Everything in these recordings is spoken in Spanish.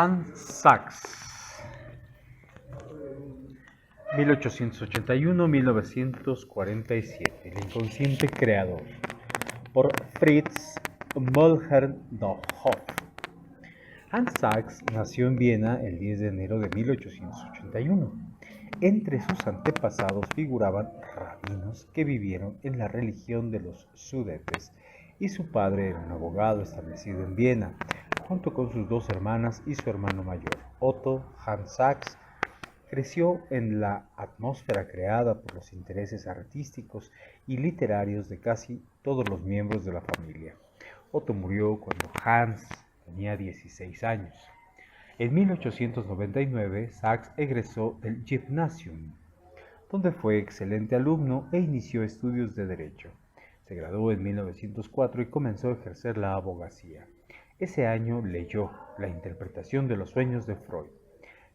Hans Sachs, 1881-1947, El inconsciente creador, por Fritz Müller-Dönhoff. Hans Sachs nació en Viena el 10 de enero de 1881. Entre sus antepasados figuraban rabinos que vivieron en la religión de los Sudetes, y su padre era un abogado establecido en Viena, junto con sus dos hermanas y su hermano mayor. Otto Hans Sachs creció en la atmósfera creada por los intereses artísticos y literarios de casi todos los miembros de la familia. Otto murió cuando Hans tenía 16 años. En 1899, Sachs egresó del Gymnasium, donde fue excelente alumno e inició estudios de Derecho. Se graduó en 1904 y comenzó a ejercer la abogacía. Ese año leyó La interpretación de los sueños de Freud.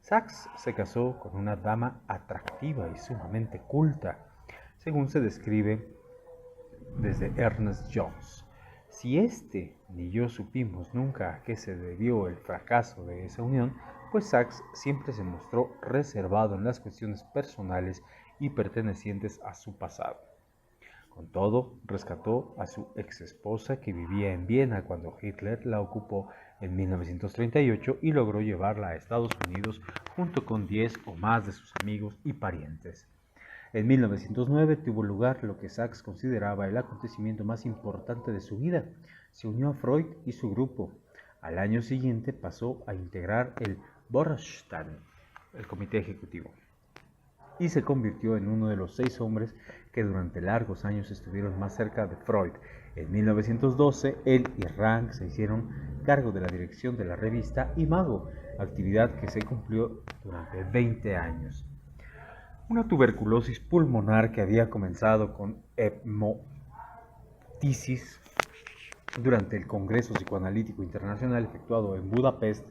Sachs se casó con una dama atractiva y sumamente culta, según se describe desde Ernest Jones. Si este ni yo supimos nunca a qué se debió el fracaso de esa unión, pues Sachs siempre se mostró reservado en las cuestiones personales y pertenecientes a su pasado. Con todo, rescató a su exesposa que vivía en Viena cuando Hitler la ocupó en 1938 y logró llevarla a Estados Unidos junto con 10 o más de sus amigos y parientes. En 1909 tuvo lugar lo que Sachs consideraba el acontecimiento más importante de su vida. Se unió a Freud y su grupo. Al año siguiente pasó a integrar el Vorstand, el comité ejecutivo, y se convirtió en uno de los 6 hombres que durante largos años estuvieron más cerca de Freud. En 1912, él y Rank se hicieron cargo de la dirección de la revista Imago, actividad que se cumplió durante 20 años. Una tuberculosis pulmonar que había comenzado con hemoptisis durante el Congreso Psicoanalítico Internacional efectuado en Budapest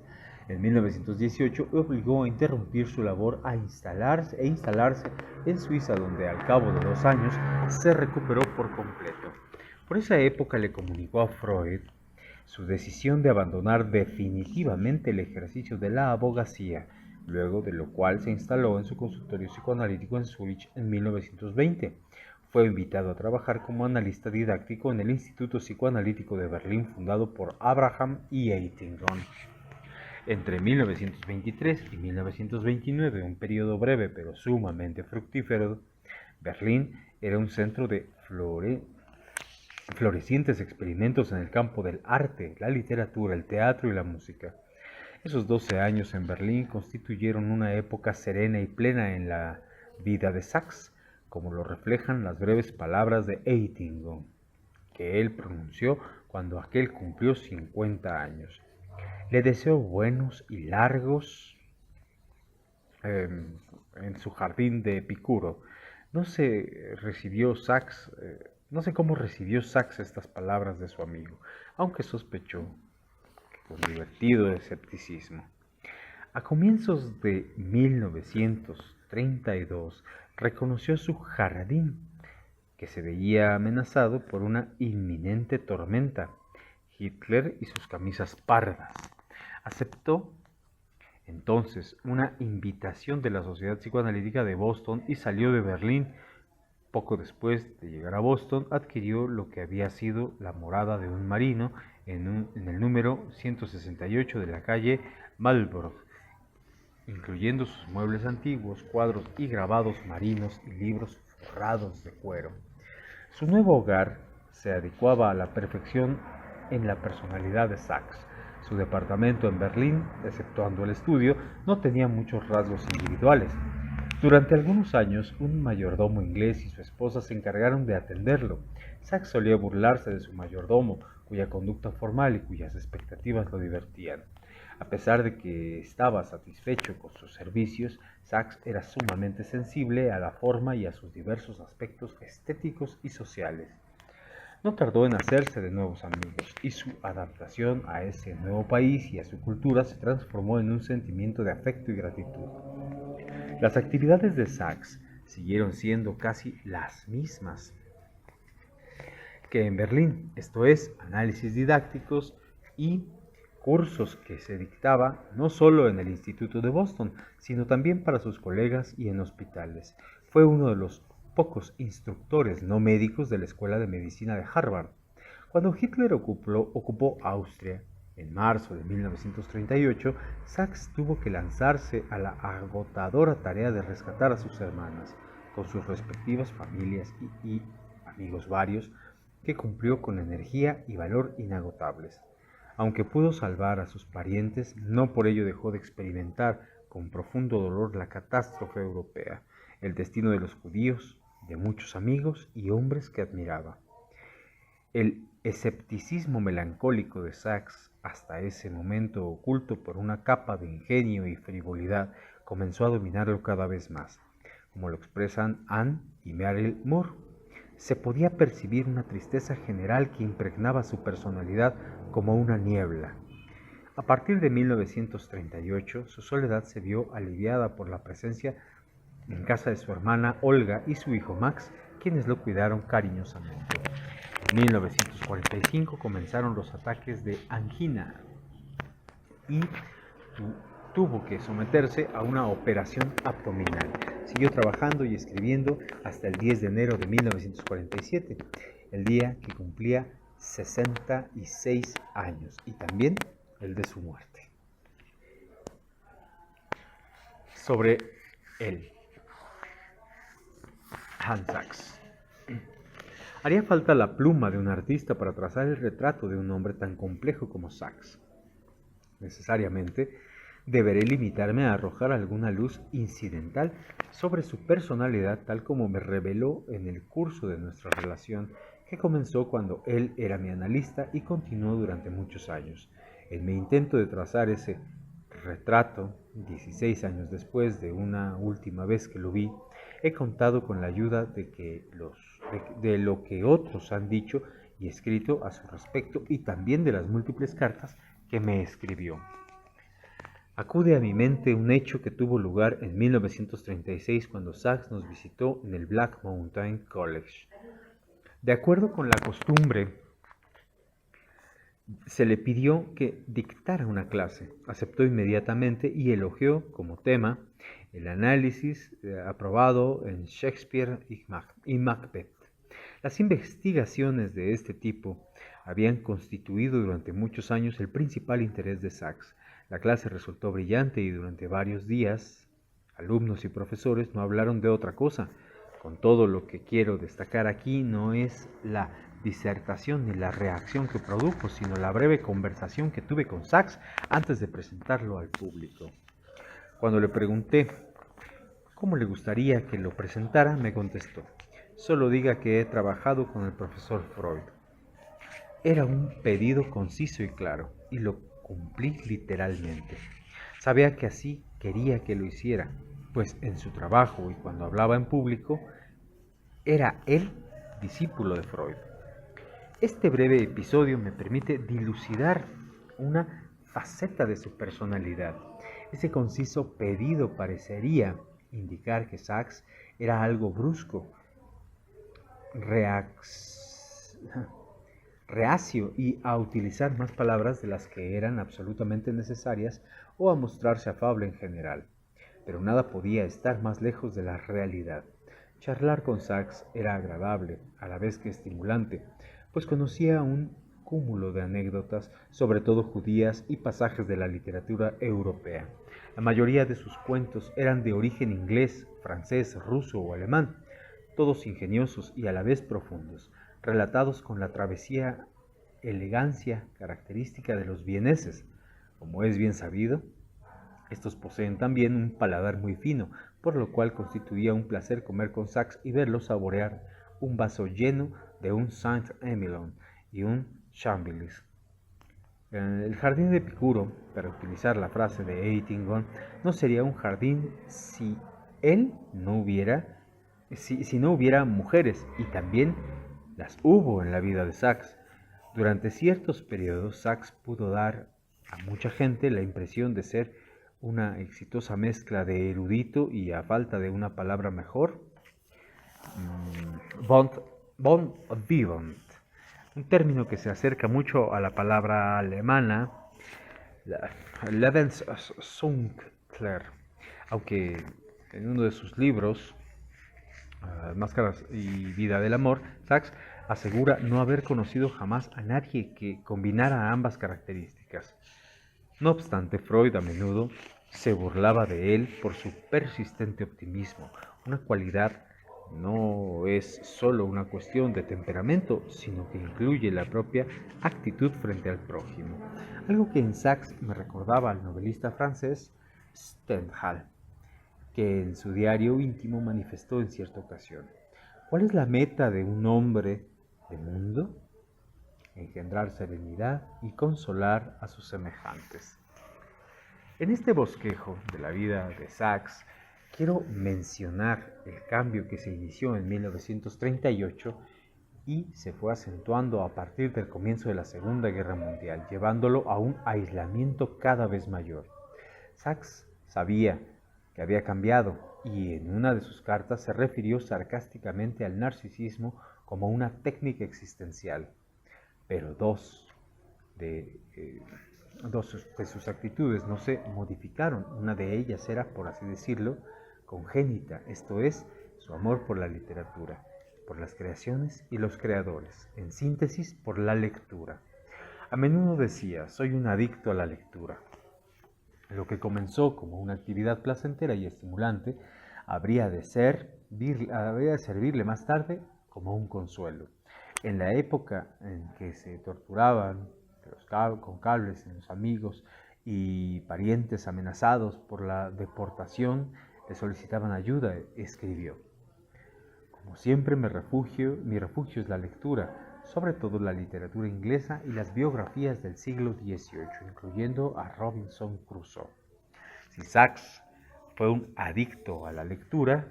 en 1918 obligó a interrumpir su labor e instalarse en Suiza, donde al cabo de 2 años se recuperó por completo. Por esa época le comunicó a Freud su decisión de abandonar definitivamente el ejercicio de la abogacía, luego de lo cual se instaló en su consultorio psicoanalítico en Zúrich en 1920. Fue invitado a trabajar como analista didáctico en el Instituto Psicoanalítico de Berlín, fundado por Abraham y Eitingon. Entre 1923 y 1929, un periodo breve pero sumamente fructífero, Berlín era un centro de florecientes experimentos en el campo del arte, la literatura, el teatro y la música. Esos 12 años en Berlín constituyeron una época serena y plena en la vida de Sachs, como lo reflejan las breves palabras de Eitingon, que él pronunció cuando aquel cumplió 50 años. Le deseo buenos y largos en su jardín de Epicuro. No sé cómo recibió Sachs estas palabras de su amigo, aunque sospechó con divertido escepticismo. A comienzos de 1932 reconoció su jardín, que se veía amenazado por una inminente tormenta, Hitler y sus camisas pardas. Aceptó entonces una invitación de la Sociedad Psicoanalítica de Boston y salió de Berlín. Poco después de llegar a Boston, adquirió lo que había sido la morada de un marino en el número 168 de la calle Marlborough, incluyendo sus muebles antiguos, cuadros y grabados marinos y libros forrados de cuero. Su nuevo hogar se adecuaba a la perfección en la personalidad de Sachs. Su departamento en Berlín, exceptuando el estudio, no tenía muchos rasgos individuales. Durante algunos años, un mayordomo inglés y su esposa se encargaron de atenderlo. Sachs solía burlarse de su mayordomo, cuya conducta formal y cuyas expectativas lo divertían. A pesar de que estaba satisfecho con sus servicios, Sachs era sumamente sensible a la forma y a sus diversos aspectos estéticos y sociales. No tardó en hacerse de nuevos amigos, y su adaptación a ese nuevo país y a su cultura se transformó en un sentimiento de afecto y gratitud. Las actividades de Sachs siguieron siendo casi las mismas que en Berlín, esto es, análisis didácticos y cursos que se dictaba no solo en el Instituto de Boston, sino también para sus colegas y en hospitales. Fue uno de los pocos instructores no médicos de la Escuela de Medicina de Harvard. Cuando Hitler ocupó Austria en marzo de 1938, Sachs tuvo que lanzarse a la agotadora tarea de rescatar a sus hermanas, con sus respectivas familias y amigos varios, que cumplió con energía y valor inagotables. Aunque pudo salvar a sus parientes, no por ello dejó de experimentar con profundo dolor la catástrofe europea, el destino de los judíos, de muchos amigos y hombres que admiraba. El escepticismo melancólico de Sachs, hasta ese momento oculto por una capa de ingenio y frivolidad, comenzó a dominarlo cada vez más. Como lo expresan Anne y Meryl Moore, se podía percibir una tristeza general que impregnaba su personalidad como una niebla. A partir de 1938, su soledad se vio aliviada por la presencia en casa de su hermana Olga y su hijo Max, quienes lo cuidaron cariñosamente. En 1945 comenzaron los ataques de angina y tuvo que someterse a una operación abdominal. Siguió trabajando y escribiendo hasta el 10 de enero de 1947, el día que cumplía 66 años y también el de su muerte. Sobre él, Hans Sachs. Haría falta la pluma de un artista para trazar el retrato de un hombre tan complejo como Sachs. Necesariamente, deberé limitarme a arrojar alguna luz incidental sobre su personalidad tal como me reveló en el curso de nuestra relación, que comenzó cuando él era mi analista y continuó durante muchos años. En mi intento de trazar ese retrato, 16 años después de una última vez que lo vi, he contado con la ayuda de lo que otros han dicho y escrito a su respecto y también de las múltiples cartas que me escribió. Acude a mi mente un hecho que tuvo lugar en 1936 cuando Sachs nos visitó en el Black Mountain College. De acuerdo con la costumbre, se le pidió que dictara una clase. Aceptó inmediatamente y elogió como tema el análisis aprobado en Shakespeare y Macbeth. Las investigaciones de este tipo habían constituido durante muchos años el principal interés de Sachs. La clase resultó brillante y durante varios días alumnos y profesores no hablaron de otra cosa. Con todo, lo que quiero destacar aquí no es la disertación ni la reacción que produjo, sino la breve conversación que tuve con Sachs antes de presentarlo al público. Cuando le pregunté cómo le gustaría que lo presentara, me contestó: solo diga que he trabajado con el profesor Freud. Era un pedido conciso y claro, y lo cumplí literalmente. Sabía que así quería que lo hiciera, pues en su trabajo y cuando hablaba en público, era él discípulo de Freud. Este breve episodio me permite dilucidar una faceta de su personalidad. Ese conciso pedido parecería indicar que Sachs era algo brusco, reacio y a utilizar más palabras de las que eran absolutamente necesarias o a mostrarse afable en general. Pero nada podía estar más lejos de la realidad. Charlar con Sachs era agradable, a la vez que estimulante, pues conocía un cúmulo de anécdotas, sobre todo judías y pasajes de la literatura europea. La mayoría de sus cuentos eran de origen inglés, francés, ruso o alemán, todos ingeniosos y a la vez profundos, relatados con la travesía elegancia característica de los vieneses. Como es bien sabido, estos poseen también un paladar muy fino, por lo cual constituía un placer comer con Sachs y verlo saborear un vaso lleno de un Saint-Emilion y un Chambliss. El jardín de Epicuro, para utilizar la frase de Eitingon, no sería un jardín si no hubiera mujeres, y también las hubo en la vida de Sachs. Durante ciertos periodos, Sachs pudo dar a mucha gente la impresión de ser una exitosa mezcla de erudito y, a falta de una palabra mejor, bon vivant, un término que se acerca mucho a la palabra alemana Lebensunkler, aunque en uno de sus libros, Máscaras y Vida del Amor, Sachs asegura no haber conocido jamás a nadie que combinara ambas características. No obstante, Freud a menudo se burlaba de él por su persistente optimismo, una cualidad no es solo una cuestión de temperamento, sino que incluye la propia actitud frente al prójimo, algo que en Sachs me recordaba al novelista francés Stendhal, que en su diario íntimo manifestó en cierta ocasión. ¿Cuál es la meta de un hombre de mundo? Engendrar serenidad y consolar a sus semejantes. En este bosquejo de la vida de Sachs, quiero mencionar el cambio que se inició en 1938 y se fue acentuando a partir del comienzo de la Segunda Guerra Mundial, llevándolo a un aislamiento cada vez mayor. Sachs sabía que había cambiado y en una de sus cartas se refirió sarcásticamente al narcisismo como una técnica existencial. Pero dos de sus actitudes no se modificaron. Una de ellas era, por así decirlo, congénita, esto es, su amor por la literatura, por las creaciones y los creadores, en síntesis, por la lectura. A menudo decía, soy un adicto a la lectura. Lo que comenzó como una actividad placentera y estimulante habría de servirle más tarde como un consuelo. En la época en que se torturaban con cables en los amigos y parientes amenazados por la deportación le solicitaban ayuda, escribió. Como siempre mi refugio es la lectura, sobre todo la literatura inglesa y las biografías del siglo XVIII, incluyendo a Robinson Crusoe. Si Sachs fue un adicto a la lectura,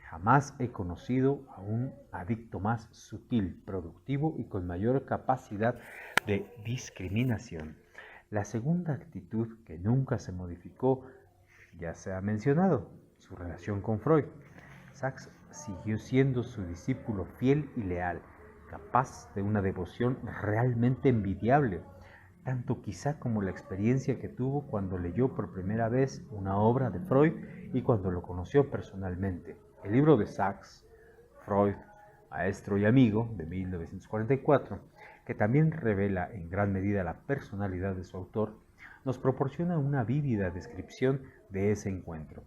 jamás he conocido a un adicto más sutil, productivo y con mayor capacidad de discriminación. La segunda actitud que nunca se modificó ya se ha mencionado, su relación con Freud. Sachs siguió siendo su discípulo fiel y leal, capaz de una devoción realmente envidiable, tanto quizá como la experiencia que tuvo cuando leyó por primera vez una obra de Freud y cuando lo conoció personalmente. El libro de Sachs, Freud, Maestro y Amigo, de 1944, que también revela en gran medida la personalidad de su autor, nos proporciona una vívida descripción de ese encuentro.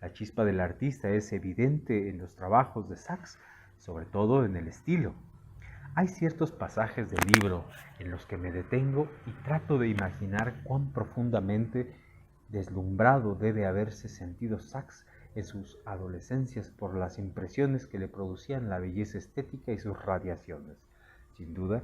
La chispa del artista es evidente en los trabajos de Sachs, sobre todo en el estilo. Hay ciertos pasajes del libro en los que me detengo y trato de imaginar cuán profundamente deslumbrado debe haberse sentido Sachs en sus adolescencias por las impresiones que le producían la belleza estética y sus radiaciones. Sin duda,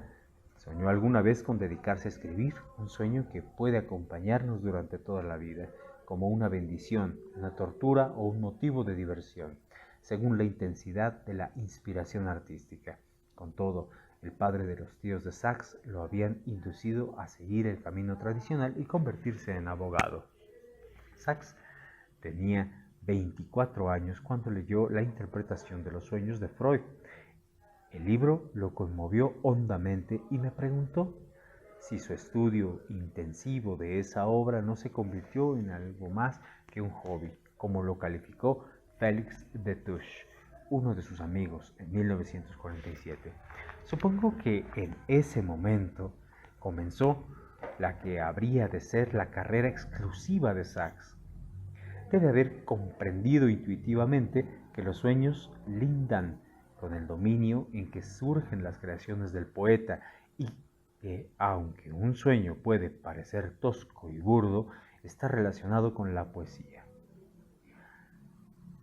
soñó alguna vez con dedicarse a escribir, un sueño que puede acompañarnos durante toda la vida, como una bendición, una tortura o un motivo de diversión, según la intensidad de la inspiración artística. Con todo, el padre de los tíos de Sachs lo habían inducido a seguir el camino tradicional y convertirse en abogado. Sachs tenía 24 años cuando leyó la interpretación de los sueños de Freud. El libro lo conmovió hondamente y me preguntó si su estudio intensivo de esa obra no se convirtió en algo más que un hobby, como lo calificó Félix Destouches, uno de sus amigos, en 1947. Supongo que en ese momento comenzó la que habría de ser la carrera exclusiva de Sachs. Debe haber comprendido intuitivamente que los sueños lindan con el dominio en que surgen las creaciones del poeta y que, aunque un sueño puede parecer tosco y burdo, está relacionado con la poesía.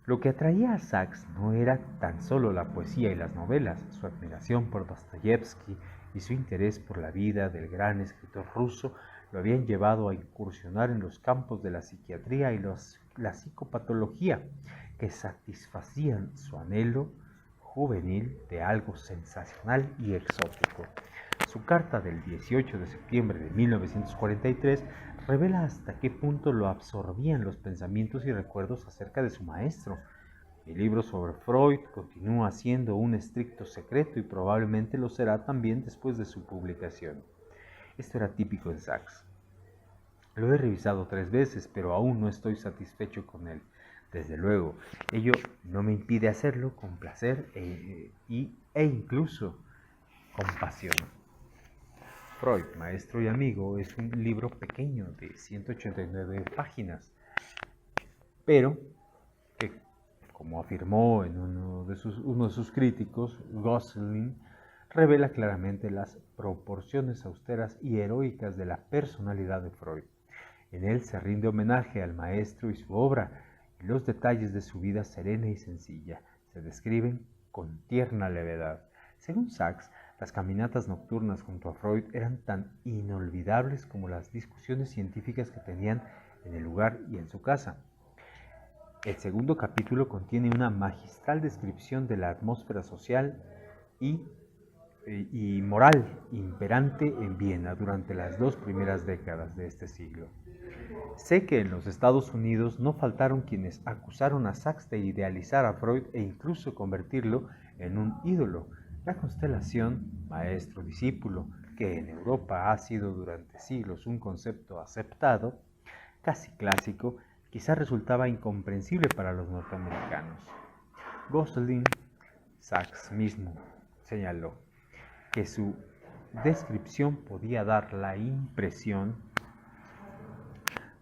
Lo que atraía a Sachs no era tan solo la poesía y las novelas, su admiración por Dostoyevsky y su interés por la vida del gran escritor ruso lo habían llevado a incursionar en los campos de la psiquiatría y la psicopatología, que satisfacían su anhelo juvenil de algo sensacional y exótico. Su carta del 18 de septiembre de 1943 revela hasta qué punto lo absorbían los pensamientos y recuerdos acerca de su maestro. El libro sobre Freud continúa siendo un estricto secreto y probablemente lo será también después de su publicación. Esto era típico de Sachs. Lo he revisado 3 veces, pero aún no estoy satisfecho con él. Desde luego, ello no me impide hacerlo con placer e incluso con pasión. Freud, maestro y amigo, es un libro pequeño de 189 páginas, pero que, como afirmó en uno de sus críticos, Gosling, revela claramente las proporciones austeras y heroicas de la personalidad de Freud. En él se rinde homenaje al maestro y su obra, y los detalles de su vida serena y sencilla se describen con tierna levedad. Según Sachs, las caminatas nocturnas junto a Freud eran tan inolvidables como las discusiones científicas que tenían en el lugar y en su casa. El segundo capítulo contiene una magistral descripción de la atmósfera social y moral imperante en Viena durante las 2 primeras décadas de este siglo. Sé que en los Estados Unidos no faltaron quienes acusaron a Sachs de idealizar a Freud e incluso convertirlo en un ídolo. La constelación maestro-discípulo, que en Europa ha sido durante siglos un concepto aceptado, casi clásico, quizá resultaba incomprensible para los norteamericanos. Gosling, Sachs mismo, señaló que su descripción podía dar la impresión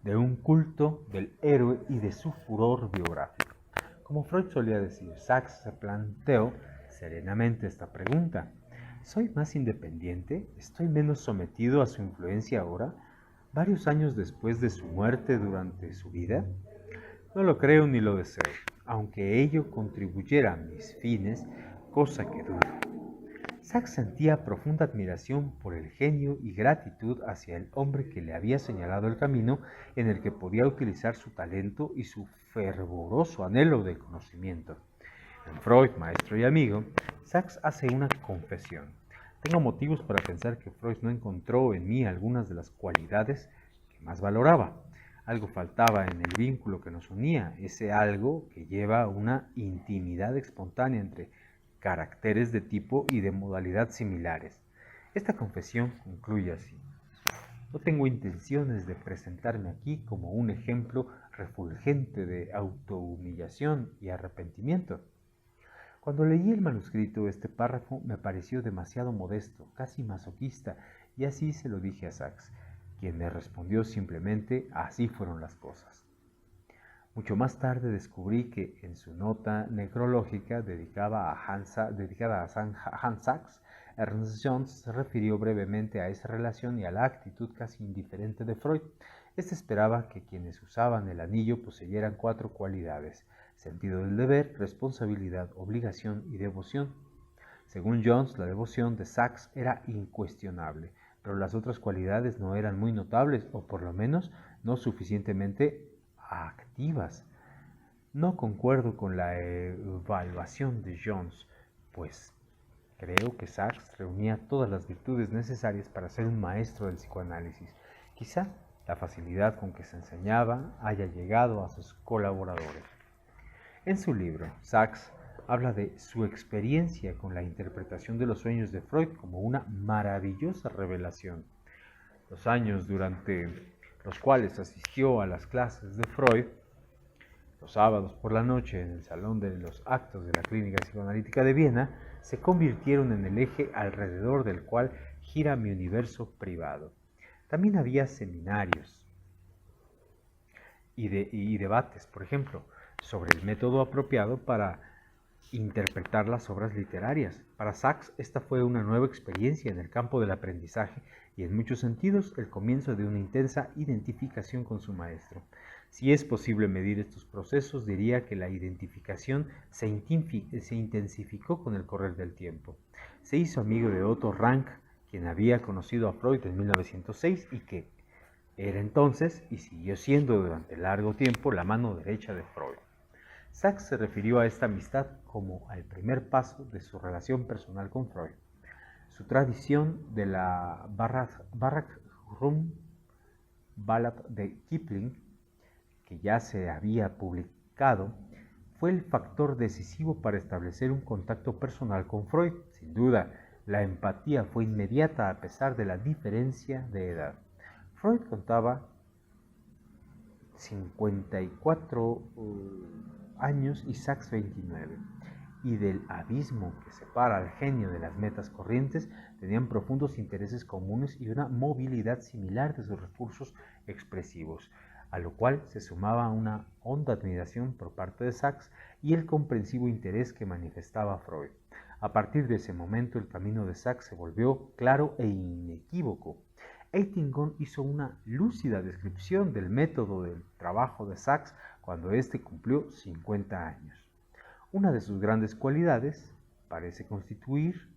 de un culto del héroe y de su furor biográfico. Como Freud solía decir, Sachs se planteó serenamente esta pregunta: ¿soy más independiente? ¿Estoy menos sometido a su influencia ahora, varios años después de su muerte durante su vida? No lo creo ni lo deseo, aunque ello contribuyera a mis fines, cosa que dudo. Sachs sentía profunda admiración por el genio y gratitud hacia el hombre que le había señalado el camino en el que podía utilizar su talento y su fervoroso anhelo de conocimiento. En Freud, maestro y amigo, Sachs hace una confesión: tengo motivos para pensar que Freud no encontró en mí algunas de las cualidades que más valoraba. Algo faltaba en el vínculo que nos unía, ese algo que lleva una intimidad espontánea entre caracteres de tipo y de modalidad similares. Esta confesión concluye así: no tengo intenciones de presentarme aquí como un ejemplo refulgente de autohumillación y arrepentimiento. Cuando leí el manuscrito, este párrafo me pareció demasiado modesto, casi masoquista, y así se lo dije a Sachs, quien me respondió simplemente: así fueron las cosas. Mucho más tarde descubrí que en su nota necrológica dedicada a Hans Sachs, Ernst Jones se refirió brevemente a esa relación y a la actitud casi indiferente de Freud. Este esperaba que quienes usaban el anillo poseyeran 4 cualidades: sentido del deber, responsabilidad, obligación y devoción. Según Jones, la devoción de Sachs era incuestionable, pero las otras cualidades no eran muy notables, o por lo menos no suficientemente activas. No concuerdo con la evaluación de Jones, pues creo que Sachs reunía todas las virtudes necesarias para ser un maestro del psicoanálisis. Quizá la facilidad con que se enseñaba haya llegado a sus colaboradores. En su libro, Sachs habla de su experiencia con la interpretación de los sueños de Freud como una maravillosa revelación. Los años durante los cuales asistió a las clases de Freud, los sábados por la noche en el salón de los actos de la Clínica Psicoanalítica de Viena, se convirtieron en el eje alrededor del cual gira mi universo privado. También había seminarios y debates, por ejemplo, sobre el método apropiado para interpretar las obras literarias. Para Sachs, esta fue una nueva experiencia en el campo del aprendizaje y en muchos sentidos el comienzo de una intensa identificación con su maestro. Si es posible medir estos procesos, diría que la identificación se intensificó con el correr del tiempo. Se hizo amigo de Otto Rank, quien había conocido a Freud en 1906 y que era entonces, y siguió siendo durante largo tiempo, la mano derecha de Freud. Sachs se refirió a esta amistad como al primer paso de su relación personal con Freud. Su tradición de la Barak-Rum Ballad de Kipling, que ya se había publicado, fue el factor decisivo para establecer un contacto personal con Freud. Sin duda, la empatía fue inmediata a pesar de la diferencia de edad. Freud contaba 54 años y Sachs 29. Y del abismo que separa al genio de las metas corrientes, tenían profundos intereses comunes y una movilidad similar de sus recursos expresivos, a lo cual se sumaba una honda admiración por parte de Sachs y el comprensivo interés que manifestaba Freud. A partir de ese momento, el camino de Sachs se volvió claro e inequívoco. Eitingon hizo una lúcida descripción del método del trabajo de Sachs cuando éste cumplió 50 años. Una de sus grandes cualidades parece constituir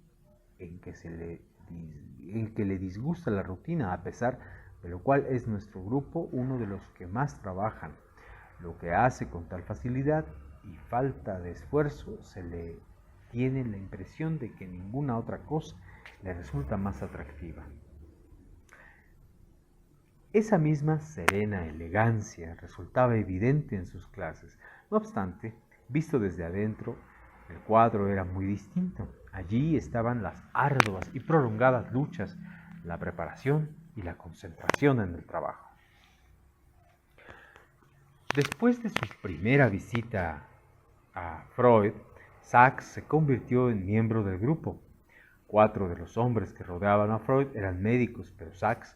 en que le disgusta la rutina, a pesar de lo cual es nuestro grupo uno de los que más trabajan, lo que hace con tal facilidad y falta de esfuerzo se le tiene la impresión de que ninguna otra cosa le resulta más atractiva. Esa misma serena elegancia resultaba evidente en sus clases. No obstante, visto desde adentro, el cuadro era muy distinto. Allí estaban las arduas y prolongadas luchas, la preparación y la concentración en el trabajo. Después de su primera visita a Freud, Sachs se convirtió en miembro del grupo. 4 de los hombres que rodeaban a Freud eran médicos, pero Sachs,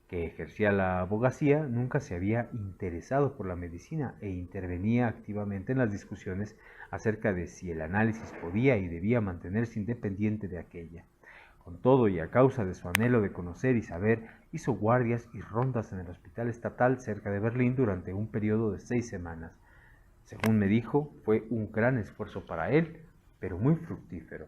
que ejercía la abogacía, nunca se había interesado por la medicina e intervenía activamente en las discusiones acerca de si el análisis podía y debía mantenerse independiente de aquella. Con todo y a causa de su anhelo de conocer y saber, hizo guardias y rondas en el hospital estatal cerca de Berlín durante un periodo de 6 semanas. Según me dijo, fue un gran esfuerzo para él, pero muy fructífero.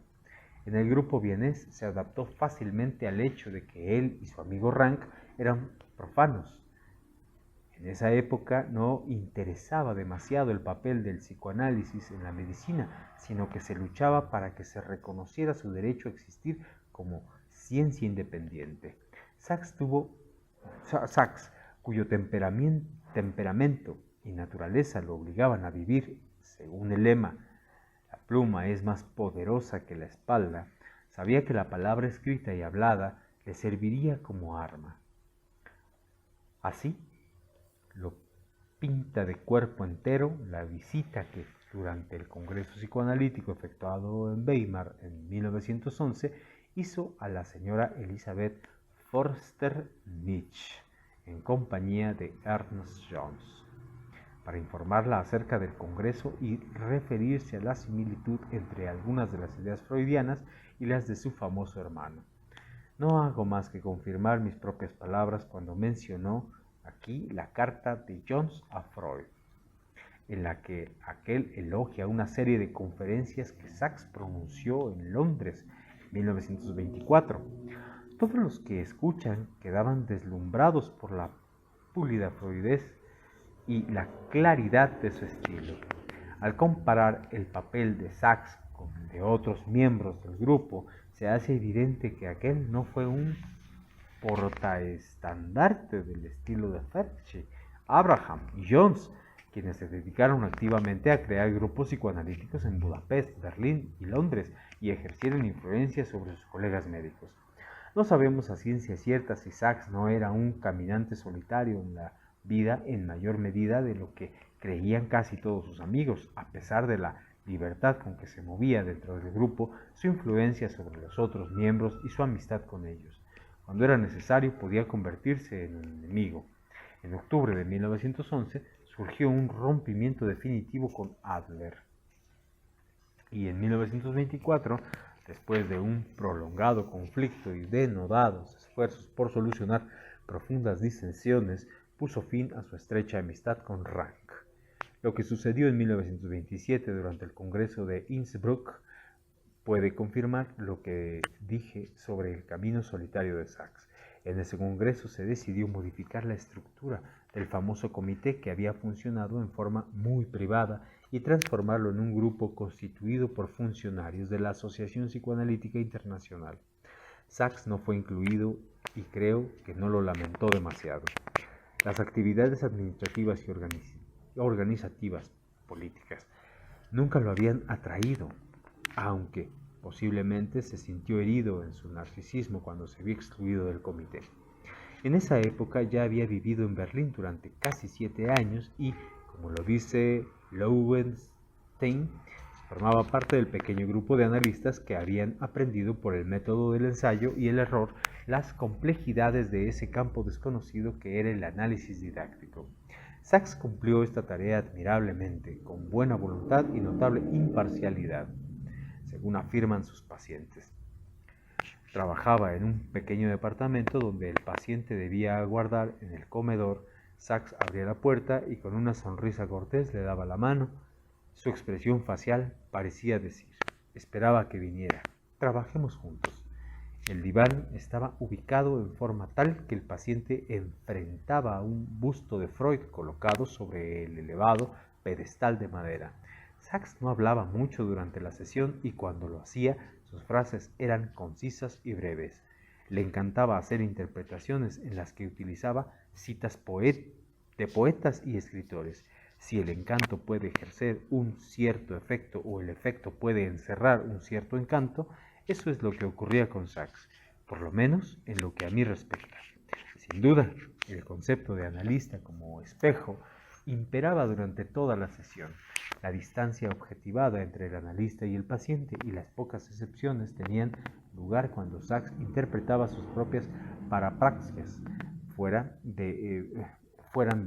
En el grupo vienés se adaptó fácilmente al hecho de que él y su amigo Rank eran profanos. En esa época no interesaba demasiado el papel del psicoanálisis en la medicina, sino que se luchaba para que se reconociera su derecho a existir como ciencia independiente. Sachs, cuyo temperamento y naturaleza lo obligaban a vivir, según el lema, la pluma es más poderosa que la espalda, sabía que la palabra escrita y hablada le serviría como arma. Así, lo pinta de cuerpo entero la visita que durante el Congreso Psicoanalítico efectuado en Weimar en 1911 hizo a la señora Elisabeth Förster-Nitsch en compañía de Ernst Jones para informarla acerca del Congreso y referirse a la similitud entre algunas de las ideas freudianas y las de su famoso hermano. No hago más que confirmar mis propias palabras cuando mencionó aquí la carta de Jones a Freud, en la que aquel elogia una serie de conferencias que Sachs pronunció en Londres en 1924. Todos los que escuchan quedaban deslumbrados por la pulida fluidez y la claridad de su estilo. Al comparar el papel de Sachs con el de otros miembros del grupo, se hace evidente que aquel no fue un portaestandarte del estilo de Ferchi, Abraham y Jones, quienes se dedicaron activamente a crear grupos psicoanalíticos en Budapest, Berlín y Londres y ejercieron influencia sobre sus colegas médicos. No sabemos a ciencia cierta si Sachs no era un caminante solitario en la vida en mayor medida de lo que creían casi todos sus amigos, a pesar de la libertad con que se movía dentro del grupo, su influencia sobre los otros miembros y su amistad con ellos. Cuando era necesario podía convertirse en un enemigo. En octubre de 1911 surgió un rompimiento definitivo con Adler. Y en 1924, después de un prolongado conflicto y denodados esfuerzos por solucionar profundas disensiones, puso fin a su estrecha amistad con Rank. Lo que sucedió en 1927 durante el Congreso de Innsbruck puede confirmar lo que dije sobre el camino solitario de Sachs. En ese congreso se decidió modificar la estructura del famoso comité que había funcionado en forma muy privada y transformarlo en un grupo constituido por funcionarios de la Asociación Psicoanalítica Internacional. Sachs no fue incluido y creo que no lo lamentó demasiado. Las actividades administrativas y organizativas políticas nunca lo habían atraído, aunque posiblemente se sintió herido en su narcisismo cuando se vio excluido del comité. En esa época ya había vivido en Berlín durante casi 7 años y, como lo dice Lowenstein, formaba parte del pequeño grupo de analistas que habían aprendido por el método del ensayo y el error las complejidades de ese campo desconocido que era el análisis didáctico. Sachs cumplió esta tarea admirablemente, con buena voluntad y notable imparcialidad, según afirman sus pacientes. Trabajaba en un pequeño departamento donde el paciente debía aguardar en el comedor. Sachs abría la puerta y con una sonrisa cortés le daba la mano. Su expresión facial parecía decir: esperaba que viniera, trabajemos juntos. El diván estaba ubicado en forma tal que el paciente enfrentaba a un busto de Freud colocado sobre el elevado pedestal de madera. Sachs no hablaba mucho durante la sesión y cuando lo hacía, sus frases eran concisas y breves. Le encantaba hacer interpretaciones en las que utilizaba citas de poetas y escritores. Si el encanto puede ejercer un cierto efecto o el efecto puede encerrar un cierto encanto, eso es lo que ocurría con Sachs, por lo menos en lo que a mí respecta. Sin duda, el concepto de analista como espejo imperaba durante toda la sesión. La distancia objetivada entre el analista y el paciente y las pocas excepciones tenían lugar cuando Sachs interpretaba sus propias parapraxias, fueran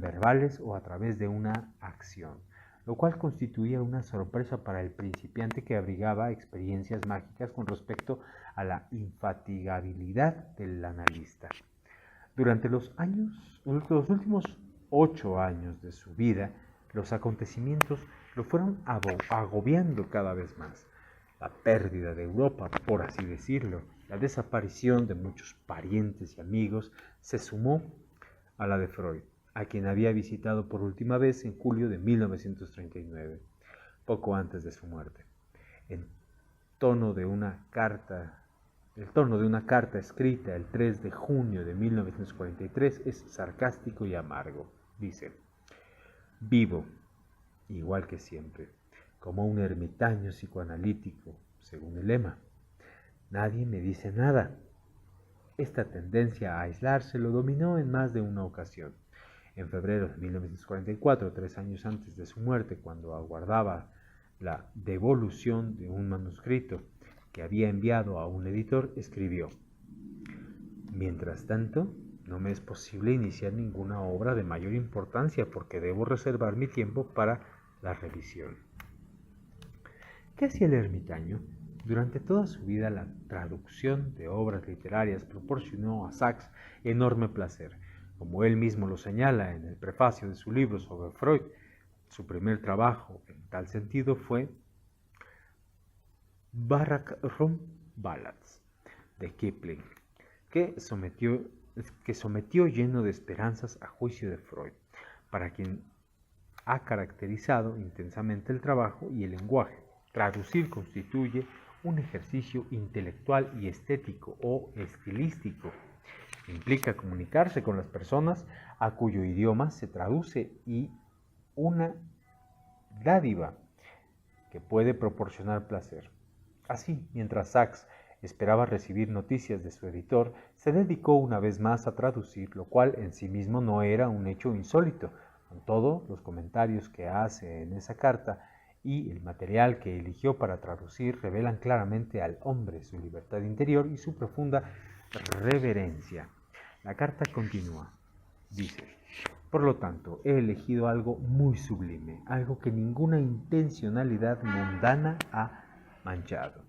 verbales o a través de una acción, lo cual constituía una sorpresa para el principiante que abrigaba experiencias mágicas con respecto a la infatigabilidad del analista. Durante los últimos 8 años de su vida, los acontecimientos lo fueron agobiando cada vez más. La pérdida de Europa, por así decirlo, la desaparición de muchos parientes y amigos, se sumó a la de Freud, a quien había visitado por última vez en julio de 1939, poco antes de su muerte. El tono de una carta escrita el 3 de junio de 1943 es sarcástico y amargo. Dice: vivo, igual que siempre, como un ermitaño psicoanalítico, según el lema. Nadie me dice nada. Esta tendencia a aislarse lo dominó en más de una ocasión. En febrero de 1944, 3 años antes de su muerte, cuando aguardaba la devolución de un manuscrito que había enviado a un editor, escribió: mientras tanto, no me es posible iniciar ninguna obra de mayor importancia porque debo reservar mi tiempo para la revisión. ¿Qué hacía el ermitaño? Durante toda su vida, la traducción de obras literarias proporcionó a Sachs enorme placer. Como él mismo lo señala en el prefacio de su libro sobre Freud, su primer trabajo en tal sentido fue Barrack Room Ballads de Kipling, que sometió lleno de esperanzas a juicio de Freud, para quien ha caracterizado intensamente el trabajo y el lenguaje. Traducir constituye un ejercicio intelectual y estético o estilístico. Implica comunicarse con las personas a cuyo idioma se traduce y una dádiva que puede proporcionar placer. Así, mientras Sachs esperaba recibir noticias de su editor, se dedicó una vez más a traducir, lo cual en sí mismo no era un hecho insólito. Con todo, los comentarios que hace en esa carta y el material que eligió para traducir revelan claramente al hombre su libertad interior y su profunda reverencia. La carta continúa. Dice: por lo tanto, he elegido algo muy sublime, algo que ninguna intencionalidad mundana ha manchado.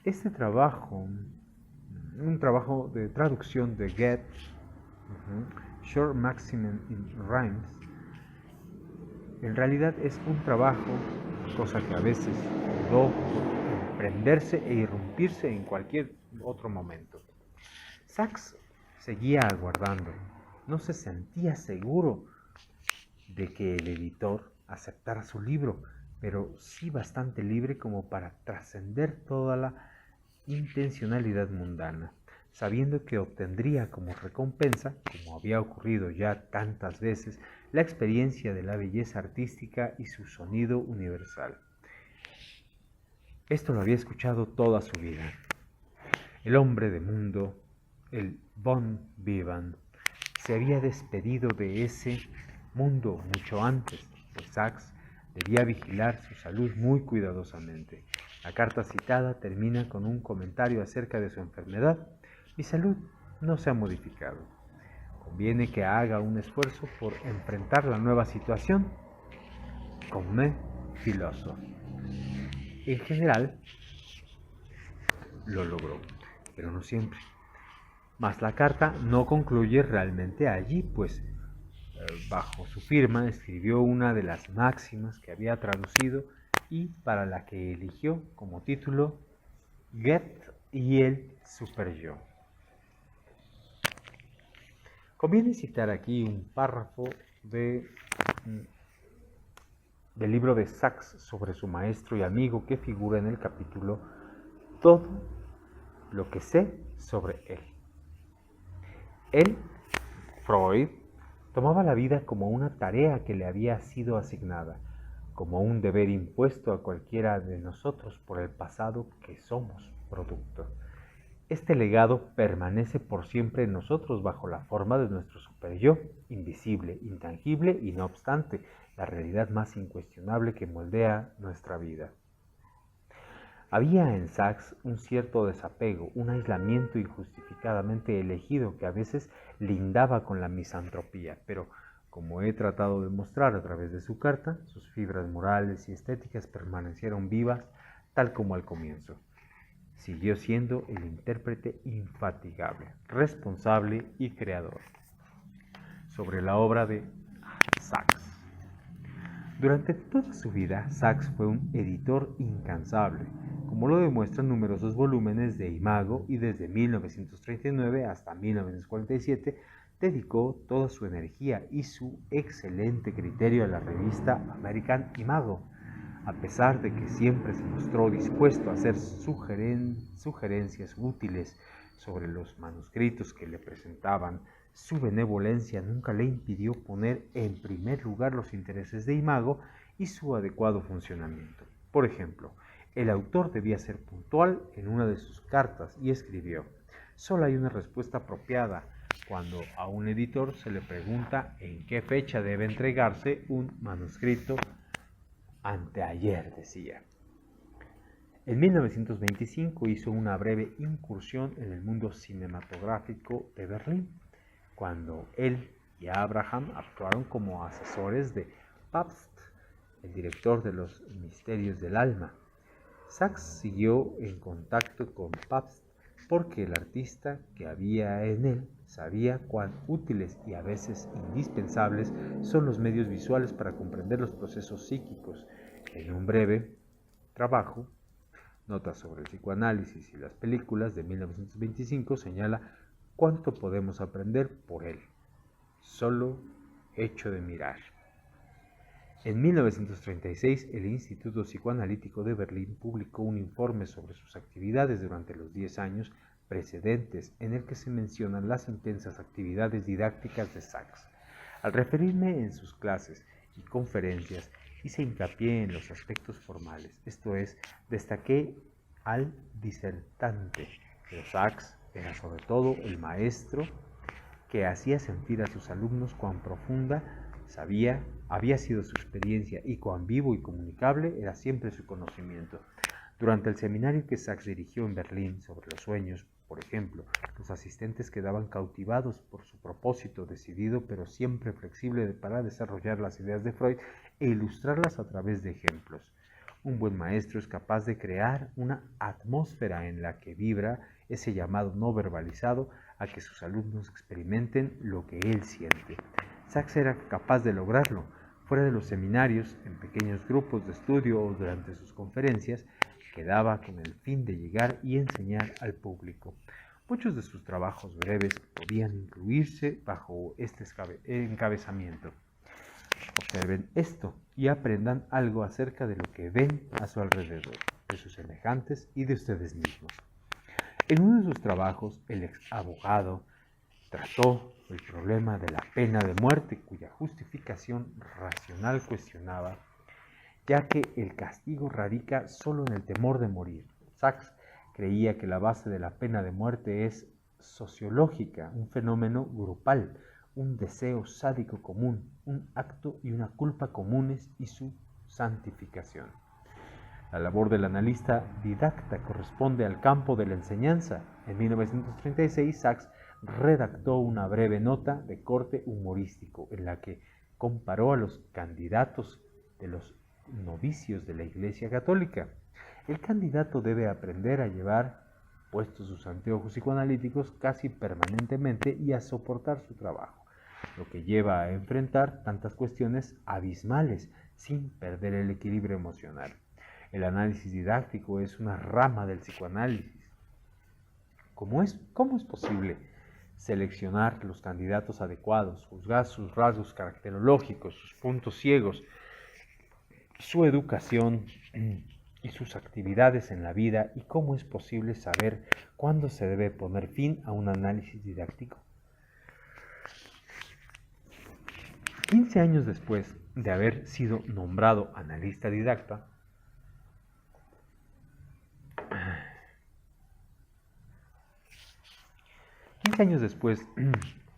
Este trabajo, un trabajo de traducción de Goethe, Short Maximum in Rhymes, en realidad es un trabajo, cosa que a veces dudó emprenderse e irrumpirse en cualquier otro momento. Sachs seguía aguardando, no se sentía seguro de que el editor aceptara su libro, pero sí bastante libre como para trascender toda la intencionalidad mundana, sabiendo que obtendría como recompensa, como había ocurrido ya tantas veces, la experiencia de la belleza artística y su sonido universal. Esto lo había escuchado toda su vida. El hombre de mundo, el bon vivant, se había despedido de ese mundo mucho antes, pues Sachs debía vigilar su salud muy cuidadosamente. La carta citada termina con un comentario acerca de su enfermedad. Mi salud no se ha modificado. Conviene que haga un esfuerzo por enfrentar la nueva situación. Comme philosophe. En general, lo logró, pero no siempre. Mas la carta no concluye realmente allí, pues bajo su firma escribió una de las máximas que había traducido y para la que eligió como título Goethe y el superyo. Conviene citar aquí un párrafo del libro de Sachs sobre su maestro y amigo que figura en el capítulo Todo lo que sé sobre él. Él, Freud, tomaba la vida como una tarea que le había sido asignada, como un deber impuesto a cualquiera de nosotros por el pasado que somos producto. Este legado permanece por siempre en nosotros bajo la forma de nuestro superyo, invisible, intangible y no obstante, la realidad más incuestionable que moldea nuestra vida. Había en Sachs un cierto desapego, un aislamiento injustificadamente elegido que a veces lindaba con la misantropía, pero como he tratado de mostrar a través de su carta, sus fibras morales y estéticas permanecieron vivas tal como al comienzo. Siguió siendo el intérprete infatigable, responsable y creador. Sobre la obra de Sachs. Durante toda su vida, Sachs fue un editor incansable, como lo demuestran numerosos volúmenes de Imago, y desde 1939 hasta 1947 dedicó toda su energía y su excelente criterio a la revista American Imago, a pesar de que siempre se mostró dispuesto a hacer sugerencias útiles sobre los manuscritos que le presentaban. Su benevolencia nunca le impidió poner en primer lugar los intereses de Imago y su adecuado funcionamiento. Por ejemplo, el autor debía ser puntual en una de sus cartas y escribió: solo hay una respuesta apropiada cuando a un editor se le pregunta en qué fecha debe entregarse un manuscrito. Anteayer, decía. En 1925 hizo una breve incursión en el mundo cinematográfico de Berlín, cuando él y Abraham actuaron como asesores de Pabst, el director de Los Misterios del Alma. Sachs siguió en contacto con Pabst porque el artista que había en él sabía cuán útiles y a veces indispensables son los medios visuales para comprender los procesos psíquicos. En un breve trabajo, Notas sobre el psicoanálisis y las películas, de 1925, señala cuánto podemos aprender por él, solo hecho de mirar. En 1936, el Instituto Psicoanalítico de Berlín publicó un informe sobre sus actividades durante los 10 años precedentes, en el que se mencionan las intensas actividades didácticas de Sachs. Al referirme en sus clases y conferencias, hice hincapié en los aspectos formales, esto es, destaqué al disertante, pero Sachs era sobre todo el maestro que hacía sentir a sus alumnos cuán profunda había sido su experiencia y cuán vivo y comunicable era siempre su conocimiento. Durante el seminario que Sachs dirigió en Berlín sobre los sueños, por ejemplo, los asistentes quedaban cautivados por su propósito decidido pero siempre flexible para desarrollar las ideas de Freud e ilustrarlas a través de ejemplos. Un buen maestro es capaz de crear una atmósfera en la que vibra ese llamado no verbalizado a que sus alumnos experimenten lo que él siente. Sachs era capaz de lograrlo. Fuera de los seminarios, en pequeños grupos de estudio o durante sus conferencias, quedaba con el fin de llegar y enseñar al público. Muchos de sus trabajos breves podían incluirse bajo este encabezamiento. Observen esto y aprendan algo acerca de lo que ven a su alrededor, de sus semejantes y de ustedes mismos. En uno de sus trabajos, el ex abogado trató el problema de la pena de muerte, cuya justificación racional cuestionaba, ya que el castigo radica solo en el temor de morir. Sachs Creía que la base de la pena de muerte es sociológica, un fenómeno grupal, un deseo sádico común, un acto y una culpa comunes y su santificación. La labor del analista didacta corresponde al campo de la enseñanza. En 1936, Sachs redactó una breve nota de corte humorístico en la que comparó a los candidatos de los novicios de la Iglesia Católica. El candidato debe aprender a llevar puestos sus anteojos psicoanalíticos casi permanentemente y a soportar su trabajo, lo que lleva a enfrentar tantas cuestiones abismales sin perder el equilibrio emocional. El análisis didáctico es una rama del psicoanálisis. ¿Cómo es posible seleccionar los candidatos adecuados, juzgar sus rasgos caracterológicos, sus puntos ciegos, su educación y sus actividades en la vida? ¿Y cómo es posible saber cuándo se debe poner fin a un análisis didáctico? 15 años después de haber sido nombrado analista didacta, 15 años después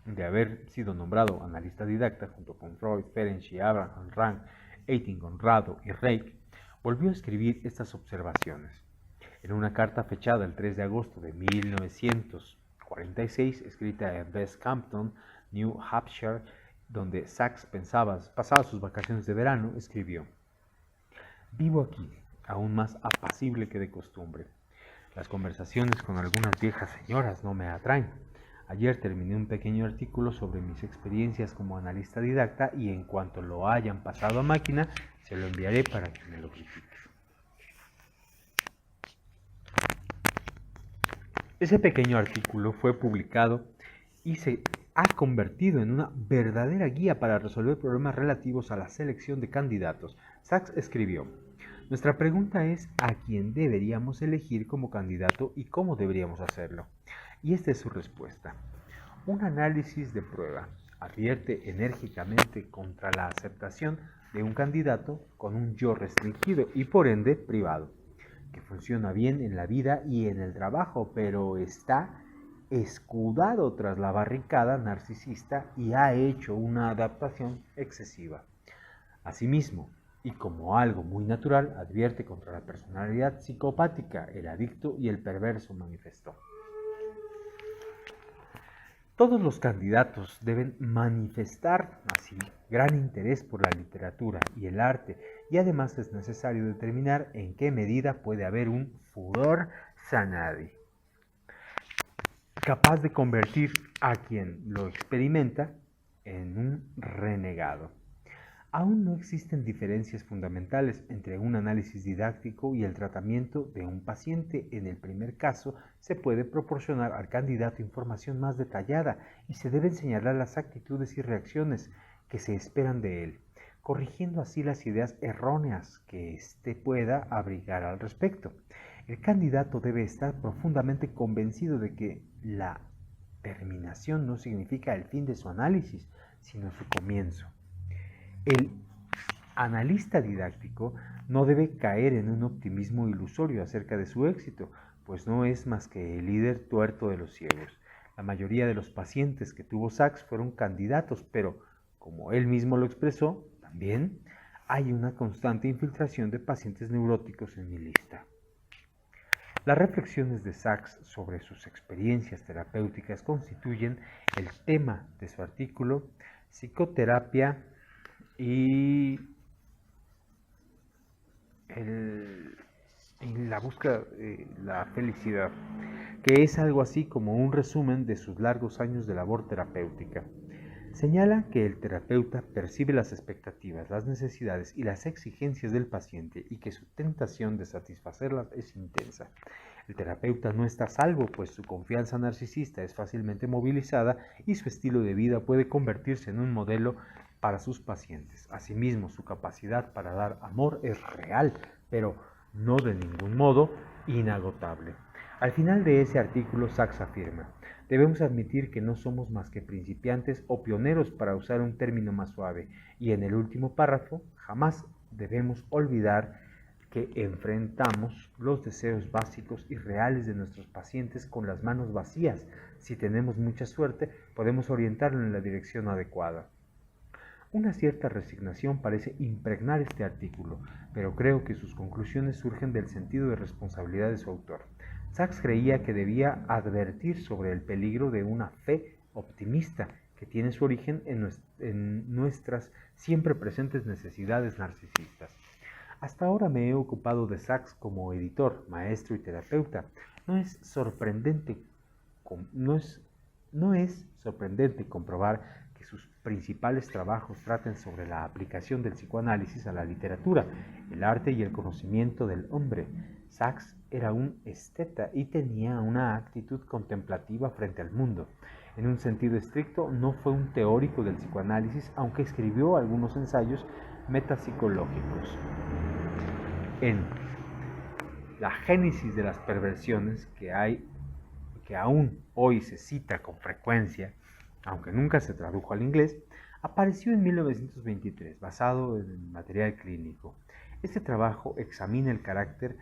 de haber sido nombrado analista didacta junto con Freud, Ferenczi, Abraham, Rand, Eyting, Conrado y Reich, volvió a escribir estas observaciones. En una carta fechada el 3 de agosto de 1946, escrita en West Campton, New Hampshire, donde Sachs pasaba sus vacaciones de verano, escribió: «Vivo aquí, aún más apacible que de costumbre. Las conversaciones con algunas viejas señoras no me atraen. Ayer terminé un pequeño artículo sobre mis experiencias como analista didacta y en cuanto lo hayan pasado a máquina, se lo enviaré para que me lo critique». Ese pequeño artículo fue publicado y se ha convertido en una verdadera guía para resolver problemas relativos a la selección de candidatos. Sachs escribió: «Nuestra pregunta es a quién deberíamos elegir como candidato y cómo deberíamos hacerlo». Y esta es su respuesta. Un análisis de prueba advierte enérgicamente contra la aceptación de un candidato con un yo restringido y por ende privado, que funciona bien en la vida y en el trabajo, pero está escudado tras la barricada narcisista y ha hecho una adaptación excesiva. Asimismo, y como algo muy natural, advierte contra la personalidad psicopática, el adicto y el perverso, manifestó. Todos los candidatos deben manifestar así gran interés por la literatura y el arte, y además es necesario determinar en qué medida puede haber un furor sanadi, capaz de convertir a quien lo experimenta en un renegado. Aún no existen diferencias fundamentales entre un análisis didáctico y el tratamiento de un paciente. En el primer caso, se puede proporcionar al candidato información más detallada y se deben señalar las actitudes y reacciones que se esperan de él, corrigiendo así las ideas erróneas que éste pueda abrigar al respecto. El candidato debe estar profundamente convencido de que la terminación no significa el fin de su análisis, sino su comienzo. El analista didáctico no debe caer en un optimismo ilusorio acerca de su éxito, pues no es más que el líder tuerto de los ciegos. La mayoría de los pacientes que tuvo Sachs fueron candidatos, pero, como él mismo lo expresó, también hay una constante infiltración de pacientes neuróticos en mi lista. Las reflexiones de Sachs sobre sus experiencias terapéuticas constituyen el tema de su artículo Psicoterapia y en la búsqueda de la felicidad, que es algo así como un resumen de sus largos años de labor terapéutica. Señala que el terapeuta percibe las expectativas, las necesidades y las exigencias del paciente y que su tentación de satisfacerlas es intensa. El terapeuta no está a salvo, pues su confianza narcisista es fácilmente movilizada y su estilo de vida puede convertirse en un modelo para sus pacientes. Asimismo, su capacidad para dar amor es real, pero no de ningún modo inagotable. Al final de ese artículo, Sachs afirma: debemos admitir que no somos más que principiantes o pioneros, para usar un término más suave, y en el último párrafo, jamás debemos olvidar que que enfrentamos los deseos básicos y reales de nuestros pacientes con las manos vacías. Si tenemos mucha suerte, podemos orientarlo en la dirección adecuada. Una cierta resignación parece impregnar este artículo, pero creo que sus conclusiones surgen del sentido de responsabilidad de su autor. Sachs creía que debía advertir sobre el peligro de una fe optimista que tiene su origen en nuestras siempre presentes necesidades narcisistas. Hasta ahora me he ocupado de Sachs como editor, maestro y terapeuta. No es sorprendente comprobar que sus principales trabajos traten sobre la aplicación del psicoanálisis a la literatura, el arte y el conocimiento del hombre. Sachs era un esteta y tenía una actitud contemplativa frente al mundo. En un sentido estricto, no fue un teórico del psicoanálisis, aunque escribió algunos ensayos metapsicológicos. En La génesis de las perversiones, que aún hoy se cita con frecuencia, aunque nunca se tradujo al inglés, apareció en 1923, basado en material clínico. Este trabajo examina el carácter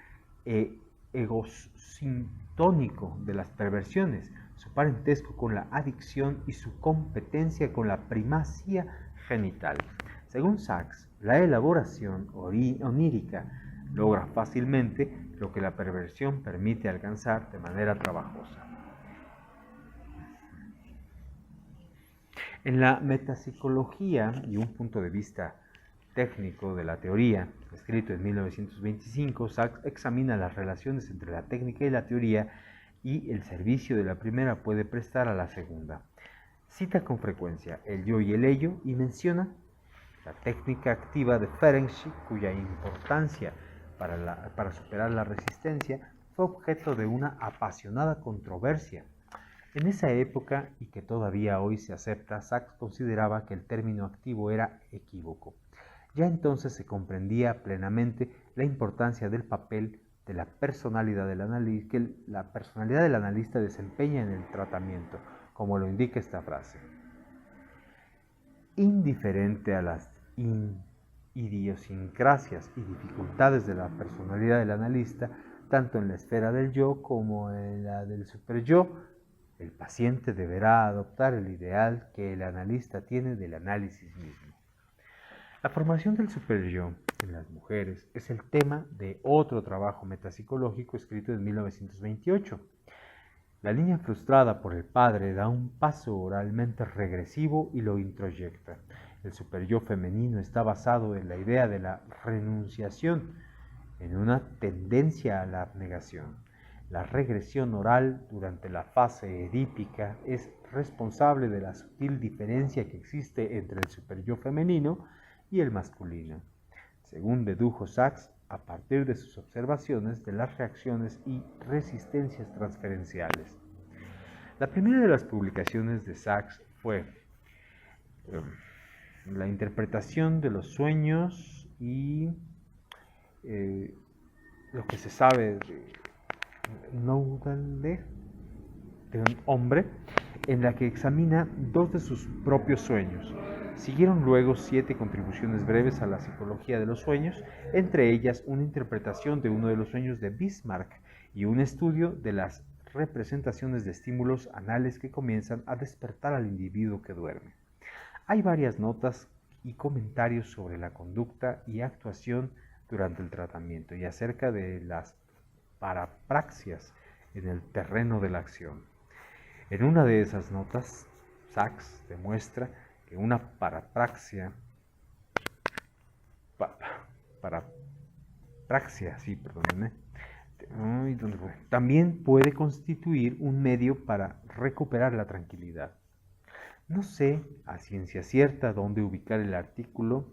egosintónico de las perversiones, su parentesco con la adicción y su competencia con la primacía genital. Según Sachs, la elaboración onírica logra fácilmente lo que la perversión permite alcanzar de manera trabajosa. En la metapsicología y un punto de vista técnico de la teoría, escrito en 1925, Sachs examina las relaciones entre la técnica y la teoría y el servicio de la primera puede prestar a la segunda. Cita con frecuencia el yo y el ello y menciona la técnica activa de Ferenczi, cuya importancia para superar la resistencia fue objeto de una apasionada controversia. En esa época, y que todavía hoy se acepta, Sachs consideraba que el término activo era equívoco. Ya entonces se comprendía plenamente la importancia del papel de la personalidad del analista, que la personalidad del analista desempeña en el tratamiento, como lo indica esta frase. Indiferente a las idiosincrasias y dificultades de la personalidad del analista, tanto en la esfera del yo como en la del superyo, el paciente deberá adoptar el ideal que el analista tiene del análisis mismo. La formación del superyo en las mujeres es el tema de otro trabajo metapsicológico escrito en 1928. La niña frustrada por el padre da un paso oralmente regresivo y lo introyecta. El superyo femenino está basado en la idea de la renunciación, en una tendencia a la abnegación. La regresión oral durante la fase edípica es responsable de la sutil diferencia que existe entre el superyo femenino y el masculino, según dedujo Sachs a partir de sus observaciones de las reacciones y resistencias transferenciales. La primera de las publicaciones de Sachs fue la interpretación de los sueños y lo que se sabe de un hombre, en la que examina 2 de sus propios sueños. Siguieron luego 7 contribuciones breves a la psicología de los sueños, entre ellas una interpretación de uno de los sueños de Bismarck y un estudio de las representaciones de estímulos anales que comienzan a despertar al individuo que duerme. Hay varias notas y comentarios sobre la conducta y actuación durante el tratamiento y acerca de las parapraxias en el terreno de la acción. En una de esas notas, Sachs demuestra que una parapraxia también puede constituir un medio para recuperar la tranquilidad. No sé a ciencia cierta dónde ubicar el artículo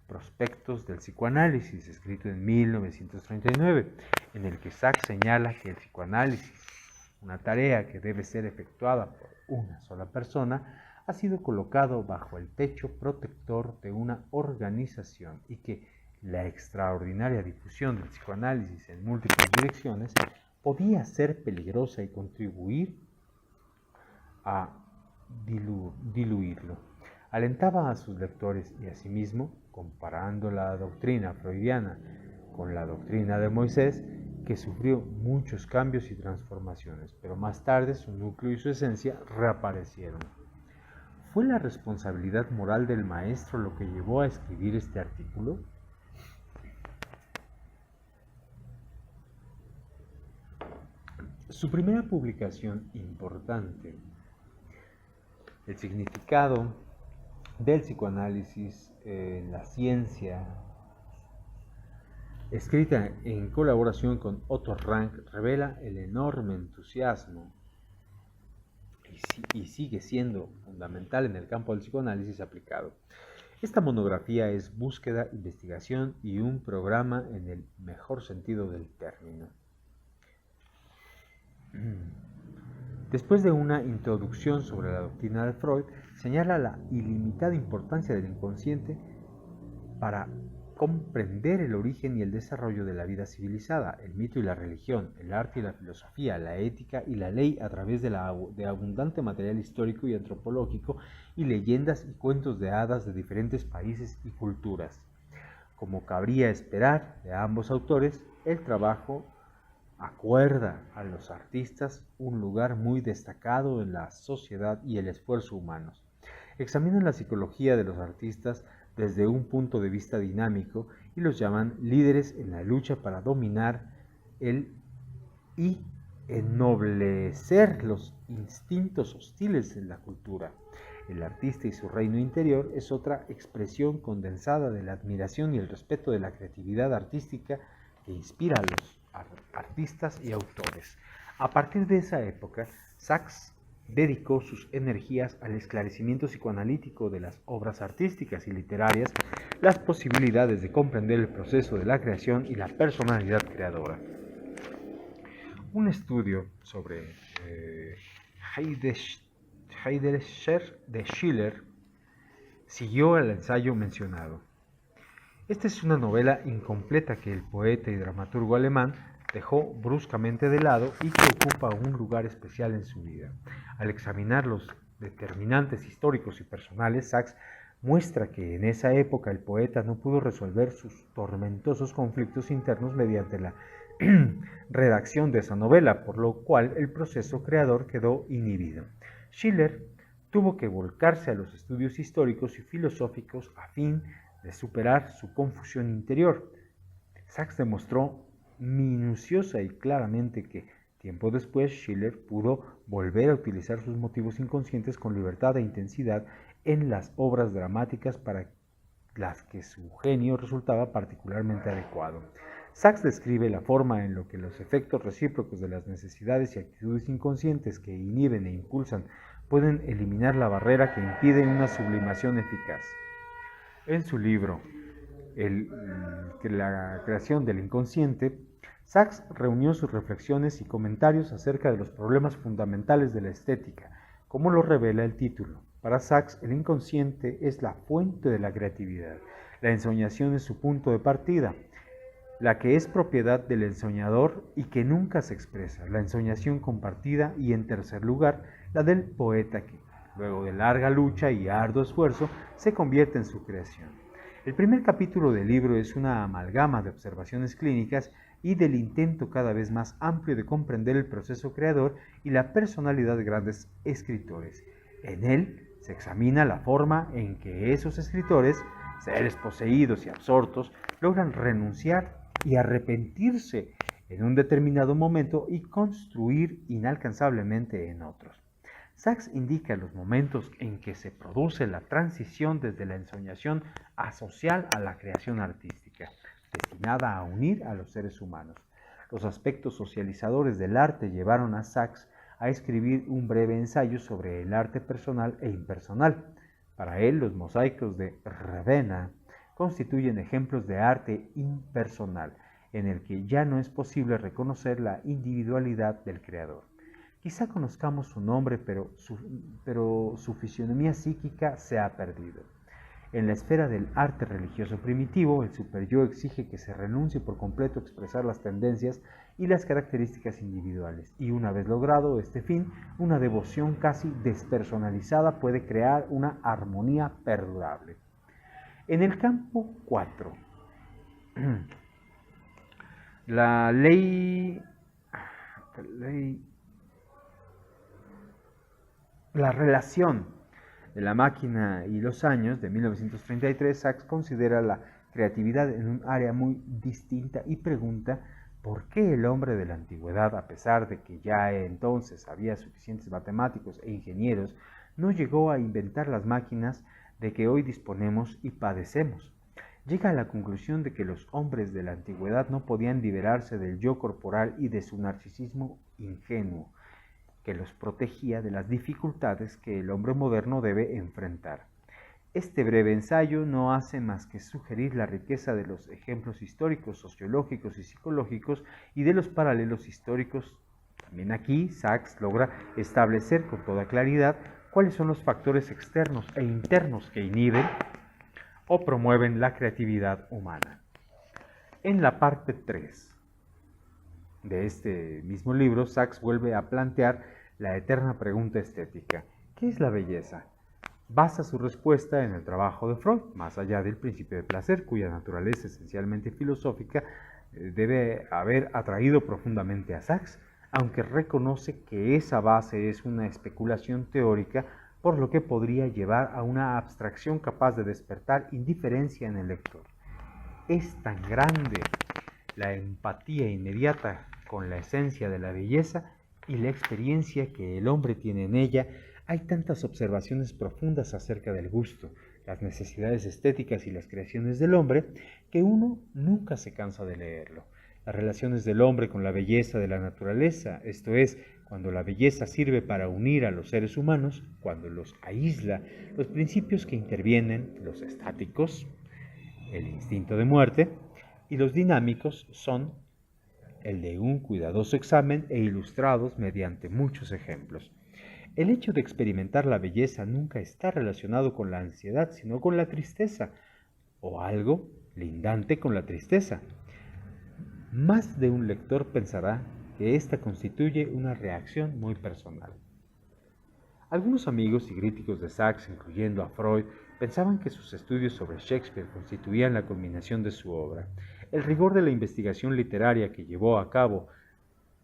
Prospectos del psicoanálisis, escrito en 1939, en el que Sachs señala que el psicoanálisis, una tarea que debe ser efectuada por una sola persona, ha sido colocado bajo el techo protector de una organización y que la extraordinaria difusión del psicoanálisis en múltiples direcciones podía ser peligrosa y contribuir a diluirlo. Alentaba a sus lectores y a sí mismo, comparando la doctrina freudiana con la doctrina de Moisés, que sufrió muchos cambios y transformaciones, pero más tarde su núcleo y su esencia reaparecieron. ¿Fue la responsabilidad moral del maestro lo que llevó a escribir este artículo? Su primera publicación importante, El significado del psicoanálisis en la ciencia, escrita en colaboración con Otto Rank, revela el enorme entusiasmo y sigue siendo fundamental en el campo del psicoanálisis aplicado. Esta monografía es búsqueda, investigación y un programa en el mejor sentido del término. Después de una introducción sobre la doctrina de Freud, señala la ilimitada importancia del inconsciente para comprender el origen y el desarrollo de la vida civilizada, el mito y la religión, el arte y la filosofía, la ética y la ley a través de abundante material histórico y antropológico y leyendas y cuentos de hadas de diferentes países y culturas. Como cabría esperar de ambos autores, el trabajo acuerda a los artistas un lugar muy destacado en la sociedad y el esfuerzo humanos. Examinan la psicología de los artistas desde un punto de vista dinámico y los llaman líderes en la lucha para dominar y ennoblecer los instintos hostiles en la cultura. El artista y su reino interior es otra expresión condensada de la admiración y el respeto de la creatividad artística que inspira a los artistas y autores. A partir de esa época, Sachs dedicó sus energías al esclarecimiento psicoanalítico de las obras artísticas y literarias, las posibilidades de comprender el proceso de la creación y la personalidad creadora. Un estudio sobre Heidegger de Schiller siguió al ensayo mencionado. Esta es una novela incompleta que el poeta y dramaturgo alemán dejó bruscamente de lado y que ocupa un lugar especial en su vida. Al examinar los determinantes históricos y personales, Sachs muestra que en esa época el poeta no pudo resolver sus tormentosos conflictos internos mediante la redacción de esa novela, por lo cual el proceso creador quedó inhibido. Schiller tuvo que volcarse a los estudios históricos y filosóficos a fin de superar su confusión interior. Sachs demostró minuciosa y claramente que tiempo después Schiller pudo volver a utilizar sus motivos inconscientes con libertad e intensidad en las obras dramáticas para las que su genio resultaba particularmente adecuado. Sachs describe la forma en la que los efectos recíprocos de las necesidades y actitudes inconscientes que inhiben e impulsan pueden eliminar la barrera que impide una sublimación eficaz. En su libro La creación del inconsciente, Sachs reunió sus reflexiones y comentarios acerca de los problemas fundamentales de la estética, como lo revela el título. Para Sachs, el inconsciente es la fuente de la creatividad. La ensoñación es su punto de partida, la que es propiedad del ensoñador y que nunca se expresa. La ensoñación compartida y, en tercer lugar, la del poeta que, luego de larga lucha y arduo esfuerzo, se convierte en su creación. El primer capítulo del libro es una amalgama de observaciones clínicas y del intento cada vez más amplio de comprender el proceso creador y la personalidad de grandes escritores. En él se examina la forma en que esos escritores, seres poseídos y absortos, logran renunciar y arrepentirse en un determinado momento y construir inalcanzablemente en otros. Sachs indica los momentos en que se produce la transición desde la ensoñación asocial a la creación artística, destinada a unir a los seres humanos. Los aspectos socializadores del arte llevaron a Sachs a escribir un breve ensayo sobre el arte personal e impersonal. Para él, los mosaicos de Ravenna constituyen ejemplos de arte impersonal, en el que ya no es posible reconocer la individualidad del creador. Quizá conozcamos su nombre, pero su fisonomía psíquica se ha perdido. En la esfera del arte religioso primitivo, el superyo exige que se renuncie por completo a expresar las tendencias y las características individuales, y una vez logrado este fin, una devoción casi despersonalizada puede crear una armonía perdurable. En el campo 4, La ley, la relación de la máquina y los años de 1933, Sachs considera la creatividad en un área muy distinta y pregunta por qué el hombre de la antigüedad, a pesar de que ya entonces había suficientes matemáticos e ingenieros, no llegó a inventar las máquinas de que hoy disponemos y padecemos. Llega a la conclusión de que los hombres de la antigüedad no podían liberarse del yo corporal y de su narcisismo ingenuo, que los protegía de las dificultades que el hombre moderno debe enfrentar. Este breve ensayo no hace más que sugerir la riqueza de los ejemplos históricos, sociológicos y psicológicos y de los paralelos históricos. También aquí Sachs logra establecer con toda claridad cuáles son los factores externos e internos que inhiben o promueven la creatividad humana. En la parte 3 de este mismo libro, Sachs vuelve a plantear la eterna pregunta estética: ¿qué es la belleza? Basa su respuesta en el trabajo de Freud, más allá del principio de placer, cuya naturaleza esencialmente filosófica debe haber atraído profundamente a Sachs, aunque reconoce que esa base es una especulación teórica, por lo que podría llevar a una abstracción capaz de despertar indiferencia en el lector. Es tan grande la empatía inmediata con la esencia de la belleza y la experiencia que el hombre tiene en ella. Hay tantas observaciones profundas acerca del gusto, las necesidades estéticas y las creaciones del hombre, que uno nunca se cansa de leerlo. Las relaciones del hombre con la belleza de la naturaleza, esto es, cuando la belleza sirve para unir a los seres humanos, cuando los aísla, los principios que intervienen, los estáticos, el instinto de muerte, y los dinámicos son el de un cuidadoso examen e ilustrados mediante muchos ejemplos. El hecho de experimentar la belleza nunca está relacionado con la ansiedad, sino con la tristeza, o algo lindante con la tristeza. Más de un lector pensará que esta constituye una reacción muy personal. Algunos amigos y críticos de Sachs, incluyendo a Freud, pensaban que sus estudios sobre Shakespeare constituían la culminación de su obra. El rigor de la investigación literaria que llevó a cabo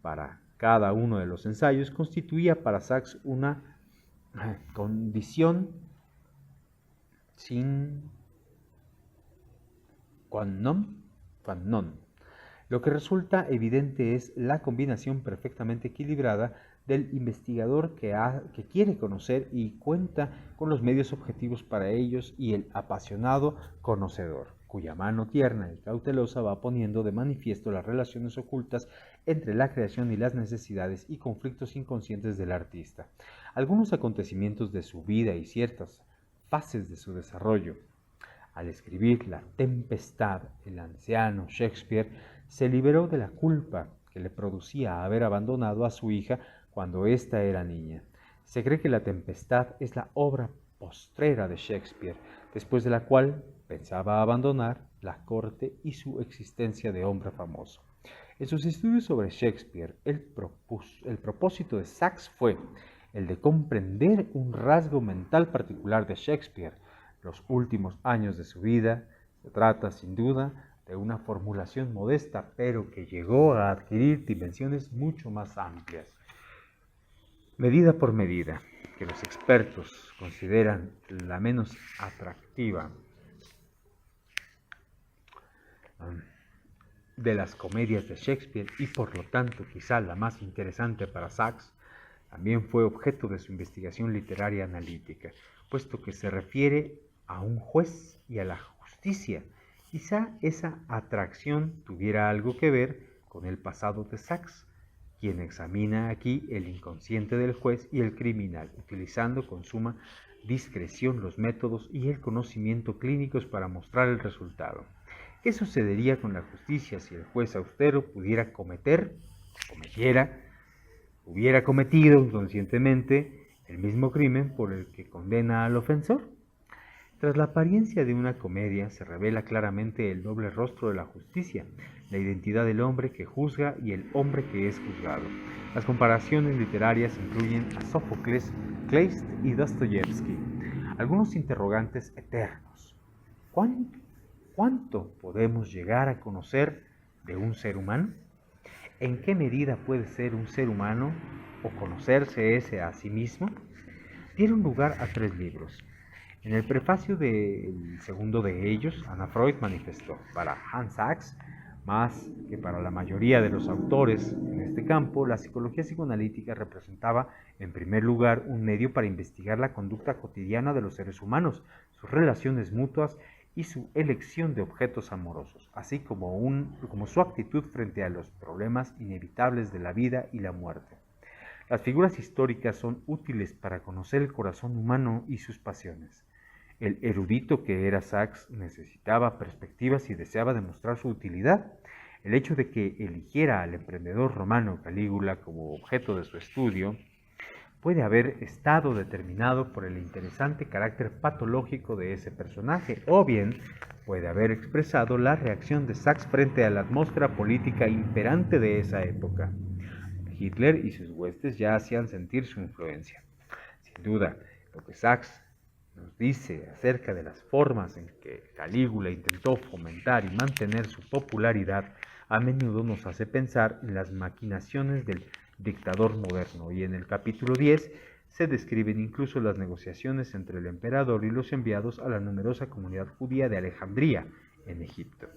para cada uno de los ensayos constituía para Sachs una condición sin qua non. Lo que resulta evidente es la combinación perfectamente equilibrada del investigador que quiere conocer y cuenta con los medios objetivos para ellos, y el apasionado conocedor, cuya mano tierna y cautelosa va poniendo de manifiesto las relaciones ocultas entre la creación y las necesidades y conflictos inconscientes del artista. Algunos acontecimientos de su vida y ciertas fases de su desarrollo. Al escribir La Tempestad, el anciano Shakespeare se liberó de la culpa que le producía haber abandonado a su hija cuando ésta era niña. Se cree que La Tempestad es la obra postrera de Shakespeare, después de la cual pensaba abandonar la corte y su existencia de hombre famoso. En sus estudios sobre Shakespeare, el propósito de Sachs fue el de comprender un rasgo mental particular de Shakespeare. Los últimos años de su vida se trata, sin duda, de una formulación modesta, pero que llegó a adquirir dimensiones mucho más amplias. Medida por medida, que los expertos consideran la menos atractiva de las comedias de Shakespeare y por lo tanto quizá la más interesante para Sachs, también fue objeto de su investigación literaria analítica, puesto que se refiere a un juez y a la justicia. Quizá esa atracción tuviera algo que ver con el pasado de Sachs, quien examina aquí el inconsciente del juez y el criminal, utilizando con suma discreción los métodos y el conocimiento clínicos para mostrar el resultado. ¿Qué sucedería con la justicia si el juez austero hubiera cometido inconscientemente el mismo crimen por el que condena al ofensor? Tras la apariencia de una comedia se revela claramente el doble rostro de la justicia, la identidad del hombre que juzga y el hombre que es juzgado. Las comparaciones literarias incluyen a Sófocles, Kleist y Dostoyevsky. Algunos interrogantes eternos. ¿Cuánto podemos llegar a conocer de un ser humano? ¿En qué medida puede ser un ser humano o conocerse ese a sí mismo? Dieron lugar a 3 libros. En el prefacio del segundo de ellos, Anna Freud manifestó: para Hans Sachs, más que para la mayoría de los autores en este campo, la psicología psicoanalítica representaba, en primer lugar, un medio para investigar la conducta cotidiana de los seres humanos, sus relaciones mutuas y su elección de objetos amorosos, así como su actitud frente a los problemas inevitables de la vida y la muerte. Las figuras históricas son útiles para conocer el corazón humano y sus pasiones. El erudito que era Sachs necesitaba perspectivas y deseaba demostrar su utilidad. El hecho de que eligiera al emprendedor romano Calígula como objeto de su estudio puede haber estado determinado por el interesante carácter patológico de ese personaje, o bien puede haber expresado la reacción de Sachs frente a la atmósfera política imperante de esa época. Hitler y sus huestes ya hacían sentir su influencia. Sin duda, lo que Sachs nos dice acerca de las formas en que Calígula intentó fomentar y mantener su popularidad a menudo nos hace pensar en las maquinaciones del dictador moderno, y en el capítulo 10 se describen incluso las negociaciones entre el emperador y los enviados a la numerosa comunidad judía de Alejandría, en Egipto.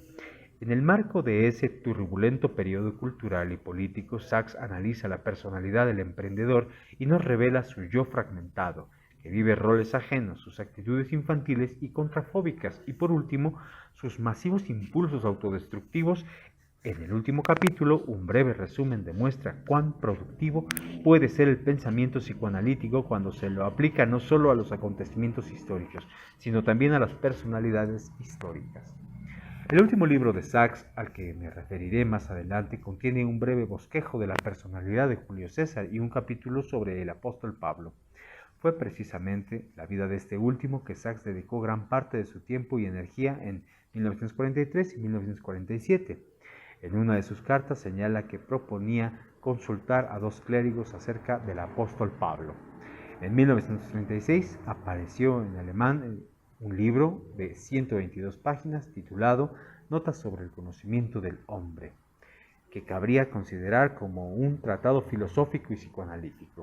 En el marco de ese turbulento periodo cultural y político, Sachs analiza la personalidad del emprendedor y nos revela su yo fragmentado, que vive roles ajenos, sus actitudes infantiles y contrafóbicas, y por último, sus masivos impulsos autodestructivos. En el último capítulo, un breve resumen demuestra cuán productivo puede ser el pensamiento psicoanalítico cuando se lo aplica no solo a los acontecimientos históricos, sino también a las personalidades históricas. El último libro de Sachs, al que me referiré más adelante, contiene un breve bosquejo de la personalidad de Julio César y un capítulo sobre el apóstol Pablo. Fue precisamente la vida de este último que Sachs dedicó gran parte de su tiempo y energía en 1943 y 1947. En una de sus cartas señala que proponía consultar a 2 clérigos acerca del apóstol Pablo. En 1936 apareció en alemán un libro de 122 páginas titulado Notas sobre el conocimiento del hombre, que cabría considerar como un tratado filosófico y psicoanalítico.